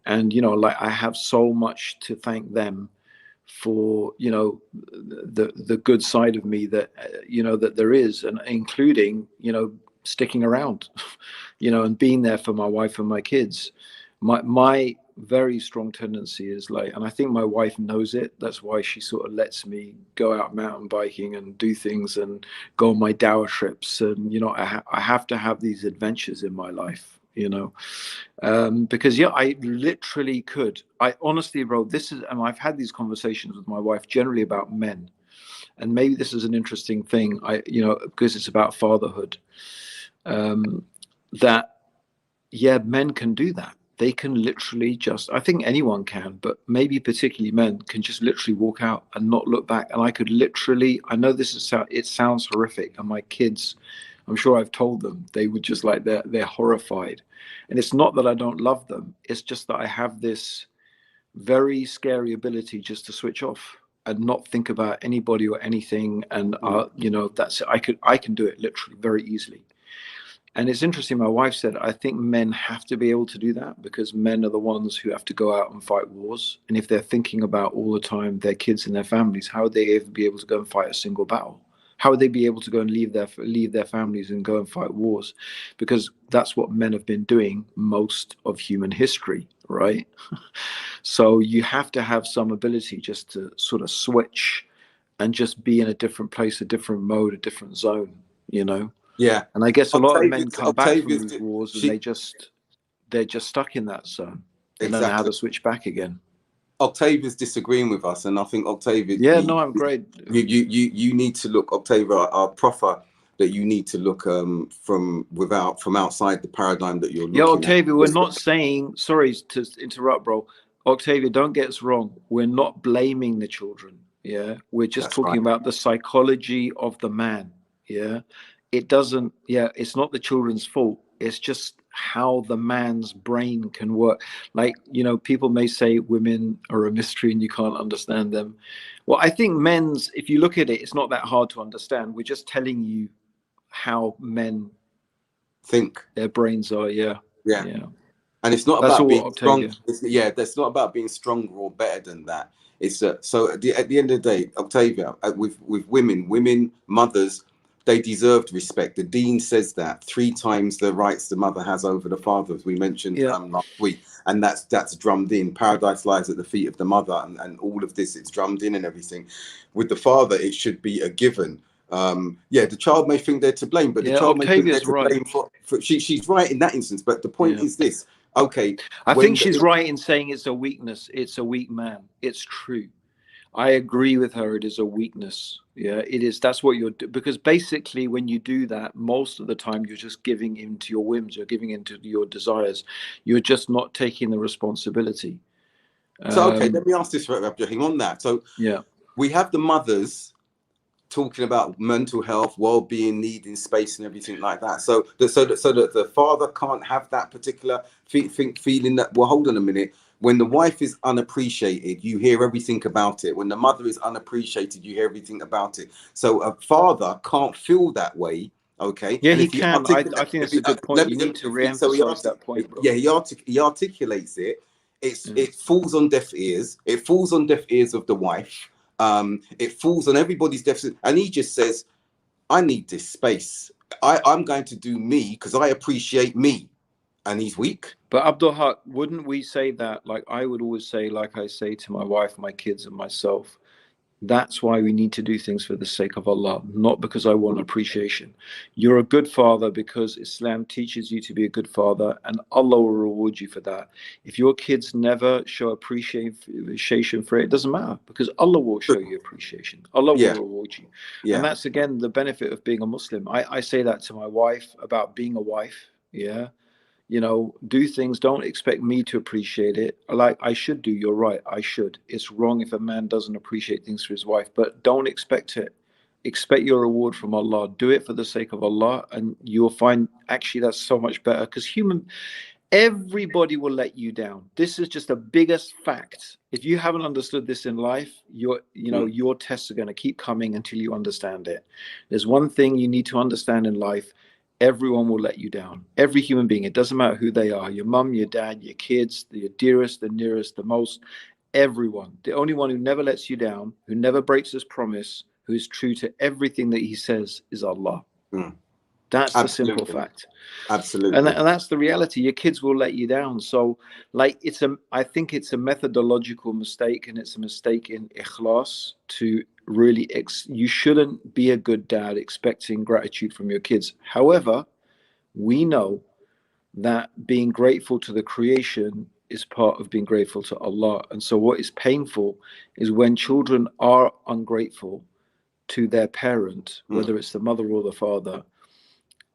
And, you know, like I have so much to thank them for, you know, the good side of me that, you know, that there is, and including, you know, sticking around, you know, and being there for my wife and my kids. My very strong tendency is like, and I think my wife knows it, that's why she sort of lets me go out mountain biking and do things and go on my dower trips, and you know, I have to have these adventures in my life, you know. Because yeah, I literally could. I honestly, bro, this is, and I've had these conversations with my wife generally about men, and maybe this is an interesting thing. You know, because it's about fatherhood. That yeah, men can do that. They can literally just. I think anyone can, but maybe particularly men can just literally walk out and not look back. And I could literally. I know this is. It sounds horrific, and my kids, I'm sure I've told them, they would just like they're horrified. And it's not that I don't love them, it's just that I have this very scary ability just to switch off and not think about anybody or anything. And you know, that's, I can do it literally very easily. And it's interesting, my wife said, I think men have to be able to do that because men are the ones who have to go out and fight wars. And if they're thinking about all the time their kids and their families, how would they ever be able to go and fight a single battle? How would they be able to go and leave their families and go and fight wars? Because that's what men have been doing most of human history, right? So you have to have some ability just to sort of switch and just be in a different place, a different mode, a different zone, you know? Yeah. And I guess a lot of men come back from Octavia's these wars and they're just stuck in that zone. They don't know how exactly. to switch back again. Octavia's disagreeing with us, and I think Octavia. Yeah, no, I'm great. You need to look, Octavia, our proffer, that you need to look from outside the paradigm that you're looking Yeah, Octavia, at. we're not saying, sorry to interrupt, bro. Octavia, don't get us wrong. We're not blaming the children. Yeah, we're just That's talking right. about the psychology of the man. Yeah, it doesn't. Yeah, it's not the children's fault. It's just how the man's brain can work. Like, you know, people may say women are a mystery and you can't understand them. Well, I think men's, if you look at it, it's not that hard to understand. We're just telling you how men Think. their brains are. Yeah. Yeah. Yeah. And it's not That's about all, being strong. Octavia. That's not about being stronger or better than that. It's so at the end of the day, Octavia, with women, mothers, they deserved respect. The Dean says that 3 times the rights the mother has over the father, as we mentioned Yeah. last week, and that's drummed in. Paradise lies at the feet of the mother, and all of this, it's drummed in and everything. With the father, it should be a given. Yeah, the child may think they're to blame, but the child may think they're Octavia's to right. blame for she's right in that instance. But the point is this. Okay. I think she's right in saying it's a weakness. It's a weak man. It's true. I agree with her. It is a weakness. Yeah, it is. That's what you're because basically when you do that, most of the time you're just giving in to your whims. You're giving in to your desires. You're just not taking the responsibility. So, okay, let me ask this, Abdurrahim, on that. So yeah, we have the mothers talking about mental health, well-being, needing space, and everything like that. So that the father can't have that particular feeling that. Well, hold on a minute. When the wife is unappreciated, you hear everything about it. When the mother is unappreciated, you hear everything about it. So a father can't feel that way. Okay. yeah, And he if he can. I think that's a good point. let You me need to so re-emphasize that point, bro. yeah, he articulates it. It falls on deaf ears. It falls on deaf ears of the wife. It falls on everybody's deficit, and he just says, "I need this space. I'm going to do me because I appreciate me." and he's weak. But Abdul Haq, wouldn't we say that, like I would always say, like I say to my wife, my kids, and myself, that's why we need to do things for the sake of Allah, not because I want appreciation. You're a good father because Islam teaches you to be a good father, and Allah will reward you for that. If your kids never show appreciation for it, it doesn't matter, because Allah will show you appreciation. Allah will reward you. And that's, again, the benefit of being a Muslim. I say that to my wife about being a wife. Yeah. You know, do things, don't expect me to appreciate it. Like I should do, you're right, I should. It's wrong if a man doesn't appreciate things for his wife, but don't expect it. Expect your reward from Allah. Do it for the sake of Allah, and you'll find actually that's so much better, because everybody will let you down. This is just the biggest fact. If you haven't understood this in life, your tests are going to keep coming until you understand it. There's one thing you need to understand in life. Everyone will let you down. Every human being. It doesn't matter who they are. Your mum, your dad, your kids, your dearest, the nearest, the most. Everyone. The only one who never lets you down, who never breaks his promise, who is true to everything that he says, is Allah. That's the simple fact. Absolutely. And that's the reality. Your kids will let you down. So, like, I think it's a methodological mistake, and it's a mistake in ikhlas to really, you shouldn't be a good dad expecting gratitude from your kids. However, we know that being grateful to the creation is part of being grateful to Allah. And so what is painful is when children are ungrateful to their parent, whether it's the mother or the father.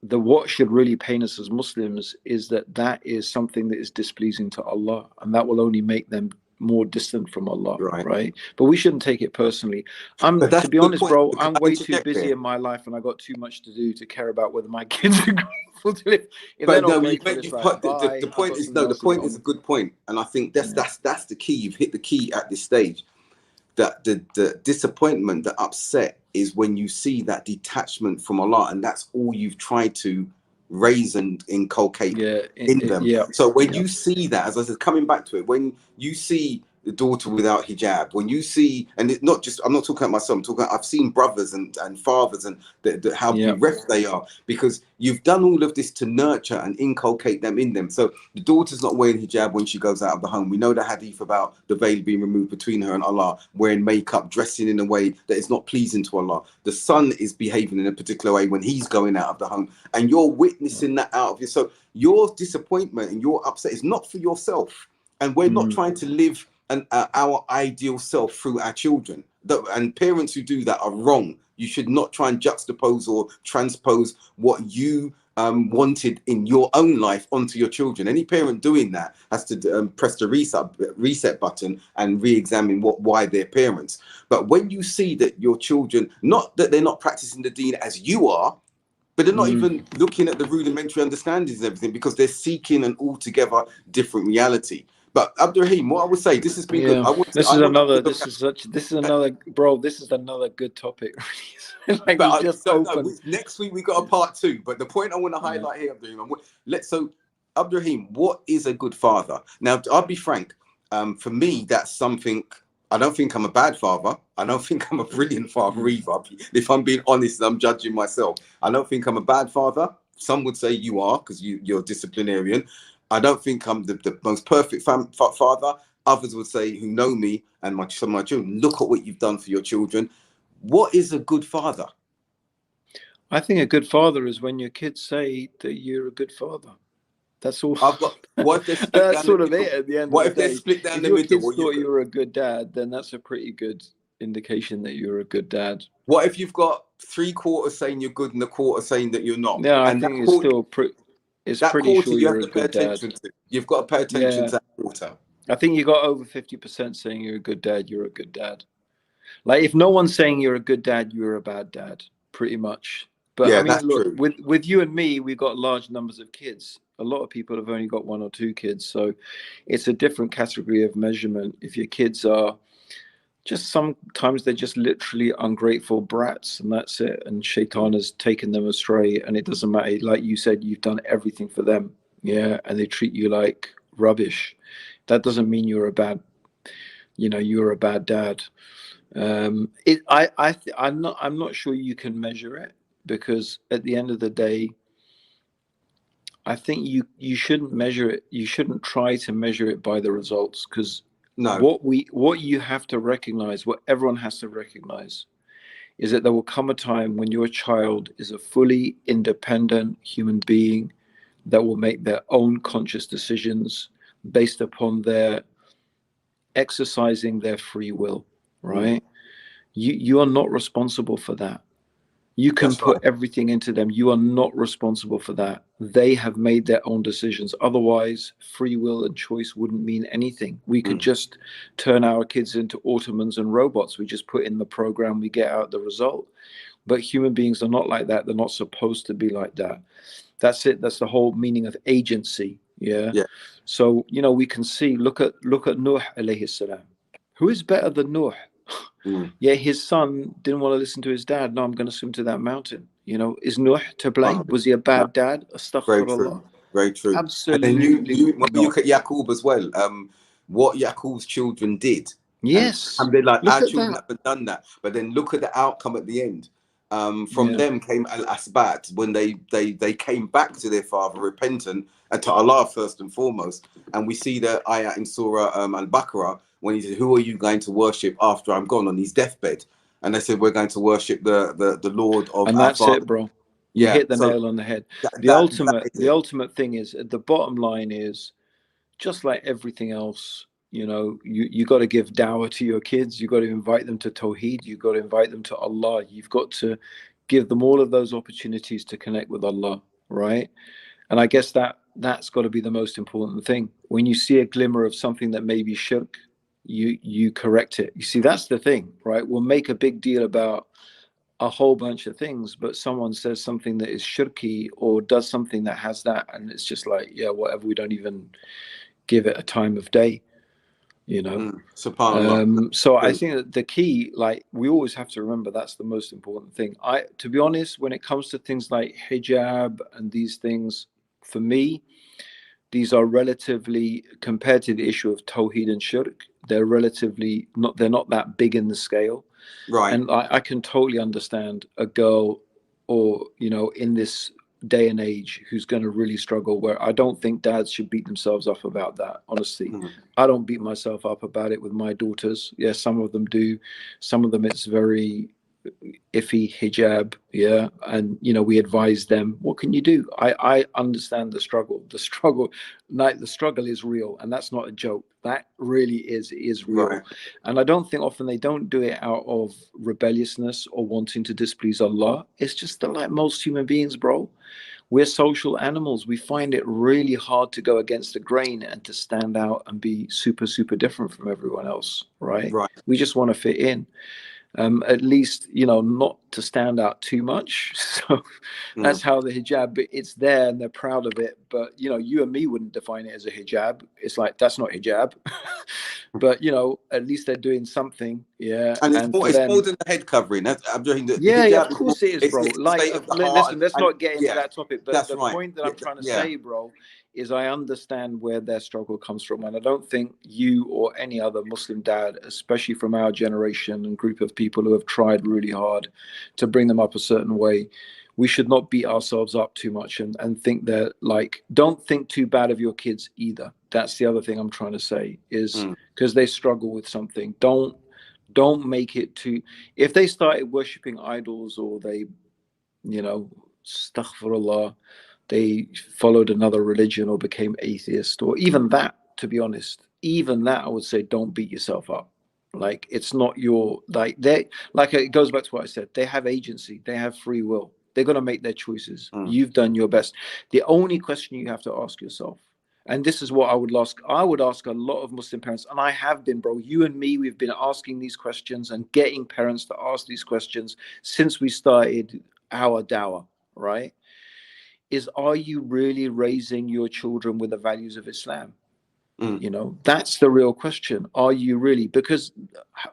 What should really pain us as Muslims is that is something that is displeasing to Allah, and that will only make them more distant from Allah, right? But we shouldn't take it personally. To be honest, bro, I'm way too busy in my life, and I got too much to do to care about whether my kids are grateful to live. The point is a good point, and I think that's the key. You've hit the key at this stage. That the disappointment, the upset, is when you see that detachment from Allah, and that's all you've tried to raise and inculcate in them. So when you see that, as I said, coming back to it, when you see the daughter without hijab, when you see, and it's not just, I'm not talking about myself, I'm talking, I've seen brothers and fathers and how bereft they are, because you've done all of this to nurture and inculcate them in them. So the daughter's not wearing hijab when she goes out of the home. We know the hadith about the veil being removed between her and Allah, wearing makeup, dressing in a way that is not pleasing to Allah. The son is behaving in a particular way when he's going out of the home, and you're witnessing that out of you. So your disappointment and your upset is not for yourself, and we're not trying to live our ideal self through our children. And parents who do that are wrong. You should not try and juxtapose or transpose what you wanted in your own life onto your children. Any parent doing that has to press the reset button and re-examine why they're parents. But when you see that your children, not that they're not practicing the deen as you are, but they're not even looking at the rudimentary understandings and everything, because they're seeking an altogether different reality. But Abdurrahim, what I would say, this has been good. This is another bro. This is another good topic. Like, next week we got a part 2. But the point I want to highlight here, Abdurrahim, Abdurrahim, what is a good father? Now, I'll be frank. For me, that's something. I don't think I'm a bad father. I don't think I'm a brilliant father either. If I'm being honest, I'm judging myself. I don't think I'm a bad father. Some would say you are, because you're a disciplinarian. I don't think I'm the most perfect father. Others would say, who know me and some of my children, look at what you've done for your children. What is a good father? I think a good father is when your kids say that you're a good father. That's all. That's sort of it at the end of the day. What if they're split down the middle? If your kids thought you were a good dad, then that's a pretty good indication that you're a good dad. What if you've got 3/4 saying you're good and a quarter saying that you're not? Yeah, I think it's still pretty. It's pretty sure you're a good dad. You've got to pay attention to that quarter. I think you got over 50% saying you're a good dad. You're a good dad. Like, if no one's saying you're a good dad, you're a bad dad, pretty much. But I mean, look, with you and me, we've got large numbers of kids. A lot of people have only got 1 or 2 kids, so it's a different category of measurement. If your kids are just, sometimes they're just literally ungrateful brats, and that's it. And shaitan has taken them astray, and it doesn't matter. Like you said, you've done everything for them, and they treat you like rubbish. That doesn't mean you're a bad dad. I'm not sure you can measure it, because at the end of the day, I think you shouldn't measure it. You shouldn't try to measure it by the results, because No. what you have to recognize, what everyone has to recognize, is that there will come a time when your child is a fully independent human being that will make their own conscious decisions based upon their exercising their free will, right? You are not responsible for that. You can That's put right. everything into them. You are not responsible for that. They have made their own decisions. Otherwise, free will and choice wouldn't mean anything. We could just turn our kids into Ottomans and robots. We just put in the program, we get out the result. But human beings are not like that. They're not supposed to be like that. That's it. That's the whole meaning of agency. Yeah. Yeah. So, you know, we can see, look at Nuh alayhi salam. Who is better than Nuh? Yeah, his son didn't want to listen to his dad. No, I'm going to swim to that mountain. You know, is Nuh to blame? Was he a No. bad dad? Very Astaghfirullah. true. Very true. And then Absolutely when we look not. at Yaqub as well, what Yaqub's children did, Yes. and they're like, Look our at children that. haven't done that. But then look at the outcome at the end. From Yeah. them came Al Asbat when they came back to their father repentant and to Allah first and foremost. And we see the ayah in Surah Al Baqarah when he said, "Who are you going to worship after I'm gone?" on his deathbed. And they said, "We're going to worship the Lord of And our that's father." it, bro. You Yeah. hit the So nail on the head. The that ultimate, is the it. ultimate thing is, the bottom line is, just like everything else, you know, you got to give dawah to your kids. You got to invite them to Tawheed. You got to invite them to Allah. You've got to give them all of those opportunities to connect with Allah, right? And I guess that's got to be the most important thing. When you see a glimmer of something that may be shirk, you correct it. You see, that's the thing, right? We'll make a big deal about a whole bunch of things, but someone says something that is shirky or does something that has that, and it's just like, yeah, whatever. We don't even give it a time of day, you know. SubhanAllah. So I think that the key, like, we always have to remember, that's the most important thing. To be honest, when it comes to things like hijab and these things, for me, these are relatively, compared to the issue of Tawheed and Shirk, they're not that big in the scale. Right. And I can totally understand a girl, or, you know, in this day and age, who's going to really struggle, where I don't think dads should beat themselves up about that. Honestly, I don't beat myself up about it with my daughters. Yeah, some of them do. Some of them it's very iffy hijab, yeah, and you know, we advise them, what can you do? I understand the struggle, like, the struggle is real, and that's not a joke. That really is real. Right. And I don't think often they don't do it out of rebelliousness or wanting to displease Allah. It's just that, like most human beings, bro, we're social animals. We find it really hard to go against the grain and to stand out and be super different from everyone else, right? Right. We just want to fit in. At least, you know, not to stand out too much. So that's how the hijab, but it's there and they're proud of it. But, you know, you and me wouldn't define it as a hijab. It's like, that's not hijab. But, you know, at least they're doing something. Yeah. And And for it's more them, than the head covering. I'm joking. The yeah, of hijab is more, course it is, bro. it's the Like, state of the heart. listen, let's And not get into yeah, that topic. But that's the right. point that I'm trying to Yeah. say, bro, is I understand where their struggle comes from. And I don't think you or any other Muslim dad, especially from our generation and group of people who have tried really hard to bring them up a certain way, we should not beat ourselves up too much and think that, like, don't think too bad of your kids either. That's the other thing I'm trying to say, is because they struggle with something. Don't make it too, if they started worshipping idols, or they, you know, astaghfirullah, they followed another religion or became atheist, or even that, to be honest, even that, I would say, don't beat yourself up. Like, it's not your, like, they, like, it goes back to what I said, they have agency, they have free will, they're going to make their choices. You've done your best. The only question you have to ask yourself, and this is what I would ask a lot of Muslim parents, and I have been, bro, you and me, we've been asking these questions and getting parents to ask these questions since we started our dawah, right? Is, are you really raising your children with the values of Islam? You know, that's the real question. Are you really? Because,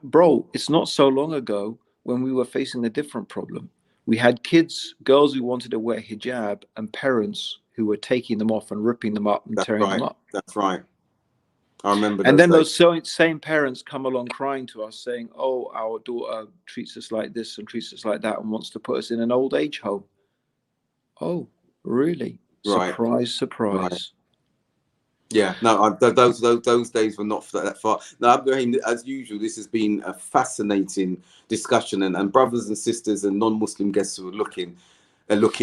bro, it's not so long ago when we were facing a different problem. We had kids, girls who wanted to wear hijab, and parents who were taking them off and ripping them up and tearing them up. That's right. I remember And those then days. those same parents come along crying to us saying, oh, our daughter treats us like this and treats us like that and wants to put us in an old age home. Oh, really? Right. Surprise, Right. surprise. Yeah, no, those days were not that far. Now, Abdurrahim, as usual, this has been a fascinating discussion, and brothers and sisters and non-Muslim guests who are looking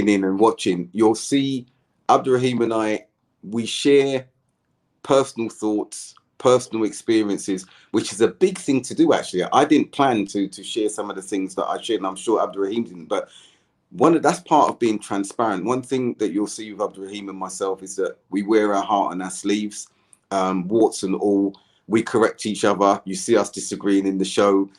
in and watching, you'll see Abdurrahim and I, we share personal thoughts, personal experiences, which is a big thing to do. Actually, I didn't plan to share some of the things that I shared, and I'm sure Abdurrahim didn't, but that's part of being transparent. One thing that you'll see with Abdurrahim and myself is that we wear our heart on our sleeves, warts and all. We correct each other. You see us disagreeing in the show.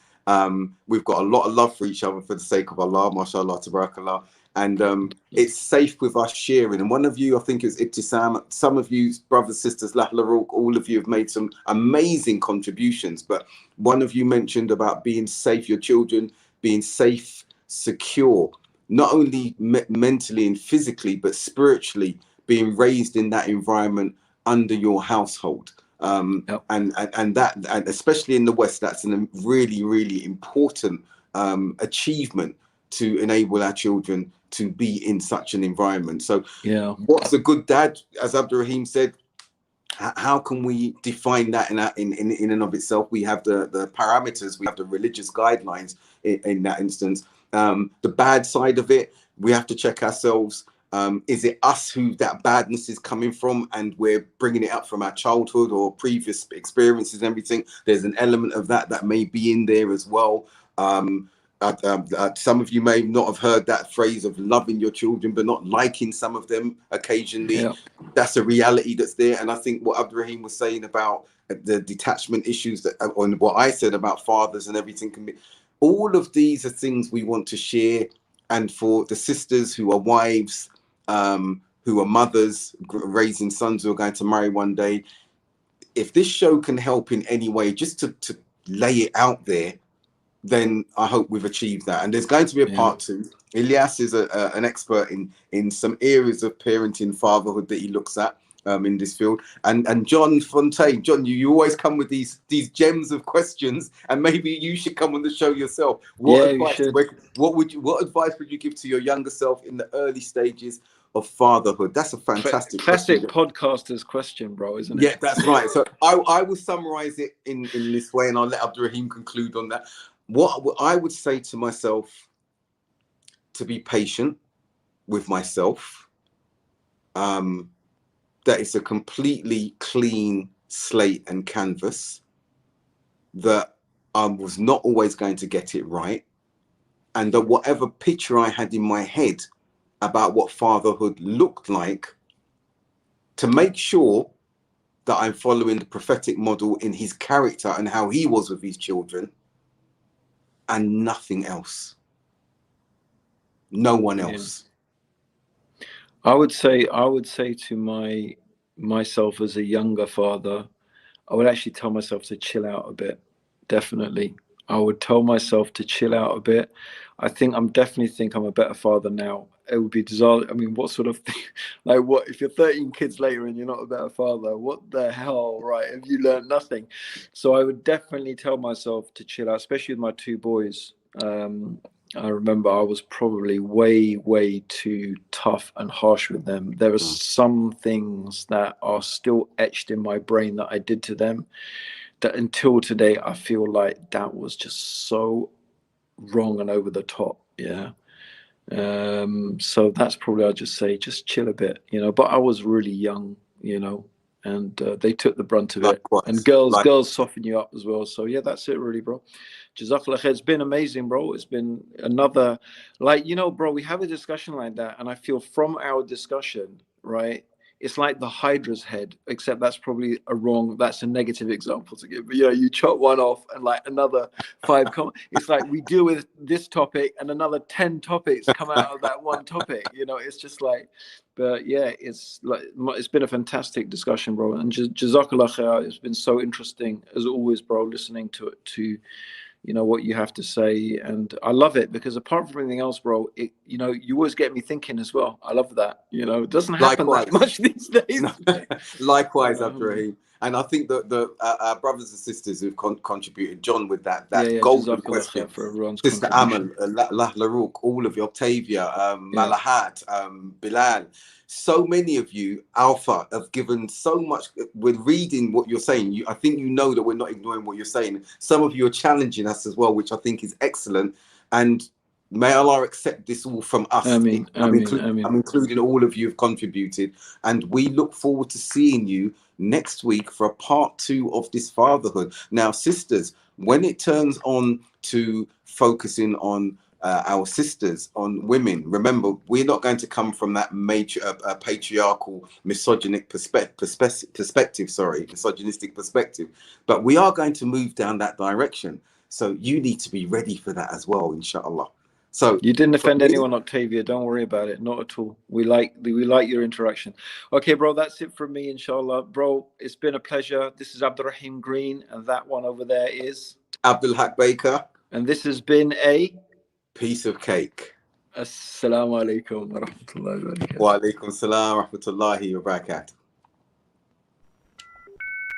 We've got a lot of love for each other for the sake of Allah, mashallah, tabarakallah. And it's safe with us sharing. And one of you, I think it's Ibtisam, some of you, brothers, sisters, Lahla, all of you have made some amazing contributions. But one of you mentioned about being safe, your children being safe, secure, not only mentally and physically, but spiritually, being raised in that environment under your household. Yep. And that, and especially in the West, that's a really, really important achievement to enable our children to be in such an environment. So yeah, what's a good dad? As Abdurrahim said, how can we define that in and of itself? We have the parameters, we have the religious guidelines in that instance. The bad side of it, we have to check ourselves. Is it us who that badness is coming from, and we're bringing it up from our childhood or previous experiences and everything? There's an element of that may be in there as well. Some of you may not have heard that phrase of loving your children but not liking some of them occasionally. Yeah. That's a reality that's there. And I think what Abdurrahim was saying about the detachment issues, that on what I said about fathers and everything, can be, all of these are things we want to share. And for the sisters who are wives, who are mothers raising sons who are going to marry one day, if this show can help in any way, just to lay it out there, then I hope we've achieved that. And there's going to be a part two. Ilyas is an expert in some areas of parenting, fatherhood that he looks at in this field. And John Fontaine, John, you always come with these gems of questions, and maybe you should come on the show yourself. What advice would you give to your younger self in the early stages of fatherhood? That's a fantastic classic question. podcaster's question, bro, isn't it? Yeah, that's right. So I will summarize it in this way, and I'll let Abdurrahim conclude on that. What I would say to myself, to be patient with myself, that it's a completely clean slate and canvas, that I was not always going to get it right, and that whatever picture I had in my head about what fatherhood looked like, to make sure that I'm following the prophetic model in his character and how he was with his children, and nothing else. No one else. Yeah. I would say to myself as a younger father, I would actually tell myself to chill out a bit. Definitely. I would tell myself to chill out a bit. I'm a better father now. It would be disaster. I mean, what sort of thing? Like, what if you're 13 kids later and you're not a better father? What the hell, right? Have you learned nothing? So I would definitely tell myself to chill out, especially with my two boys. I remember I was probably way too tough and harsh with them. There are some things that are still etched in my brain that I did to them, that until today I feel like that was just so wrong and over the top. Yeah. So that's probably, I'd just say, just chill a bit, but I was really young, and they took the brunt of it. And girls soften you up as well. So yeah, that's it really, bro. Jazakallah khair. It's been amazing, bro. It's been another, bro, we have a discussion like that, and I feel from our discussion, right, it's like the Hydra's head, except that's probably that's a negative example to give. But you chop one off and like another 5 come. It's like we deal with this topic and another 10 topics come out of that one topic. It's just like, but yeah, it's been a fantastic discussion, bro. And Jazakallah khair. It's been so interesting as always, bro, listening to what you have to say. And I love it because apart from anything else, bro, you always get me thinking as well. I love that. It doesn't happen that much these days. Likewise, Abdurrahim. And I think that our brothers and sisters who've contributed, John, with that Yeah, golden Jazakallah question, khair for everyone's Sister contribution. Amal, Larouk, all of you, Octavia, Yeah. Malahat, Bilal, so many of you, Alpha, have given so much. We're reading what you're saying. I think you know that we're not ignoring what you're saying. Some of you are challenging us as well, which I think is excellent. And may Allah accept this all from us. Ameen, I'm ameen. including all of you who've contributed. And we look forward to seeing you next week for a part 2 of this fatherhood. Now, sisters, when it turns on to focusing on our sisters, on women, remember, we're not going to come from that major patriarchal misogynistic perspective, but we are going to move down that direction. So you need to be ready for that as well, inshallah. So you didn't offend anyone, Octavia. Don't worry about it. Not at all. We like your interaction. Okay, bro, that's it from me, inshallah. Bro, it's been a pleasure. This is Abdurrahim Green, and that one over there is Abdul Haq Baker. And this has been a Piece of Cake. Assalamu alaikum wa rahmatullahi wa barakatuh. Wa alaikum salam wa rahmatullahi wa barakatuh.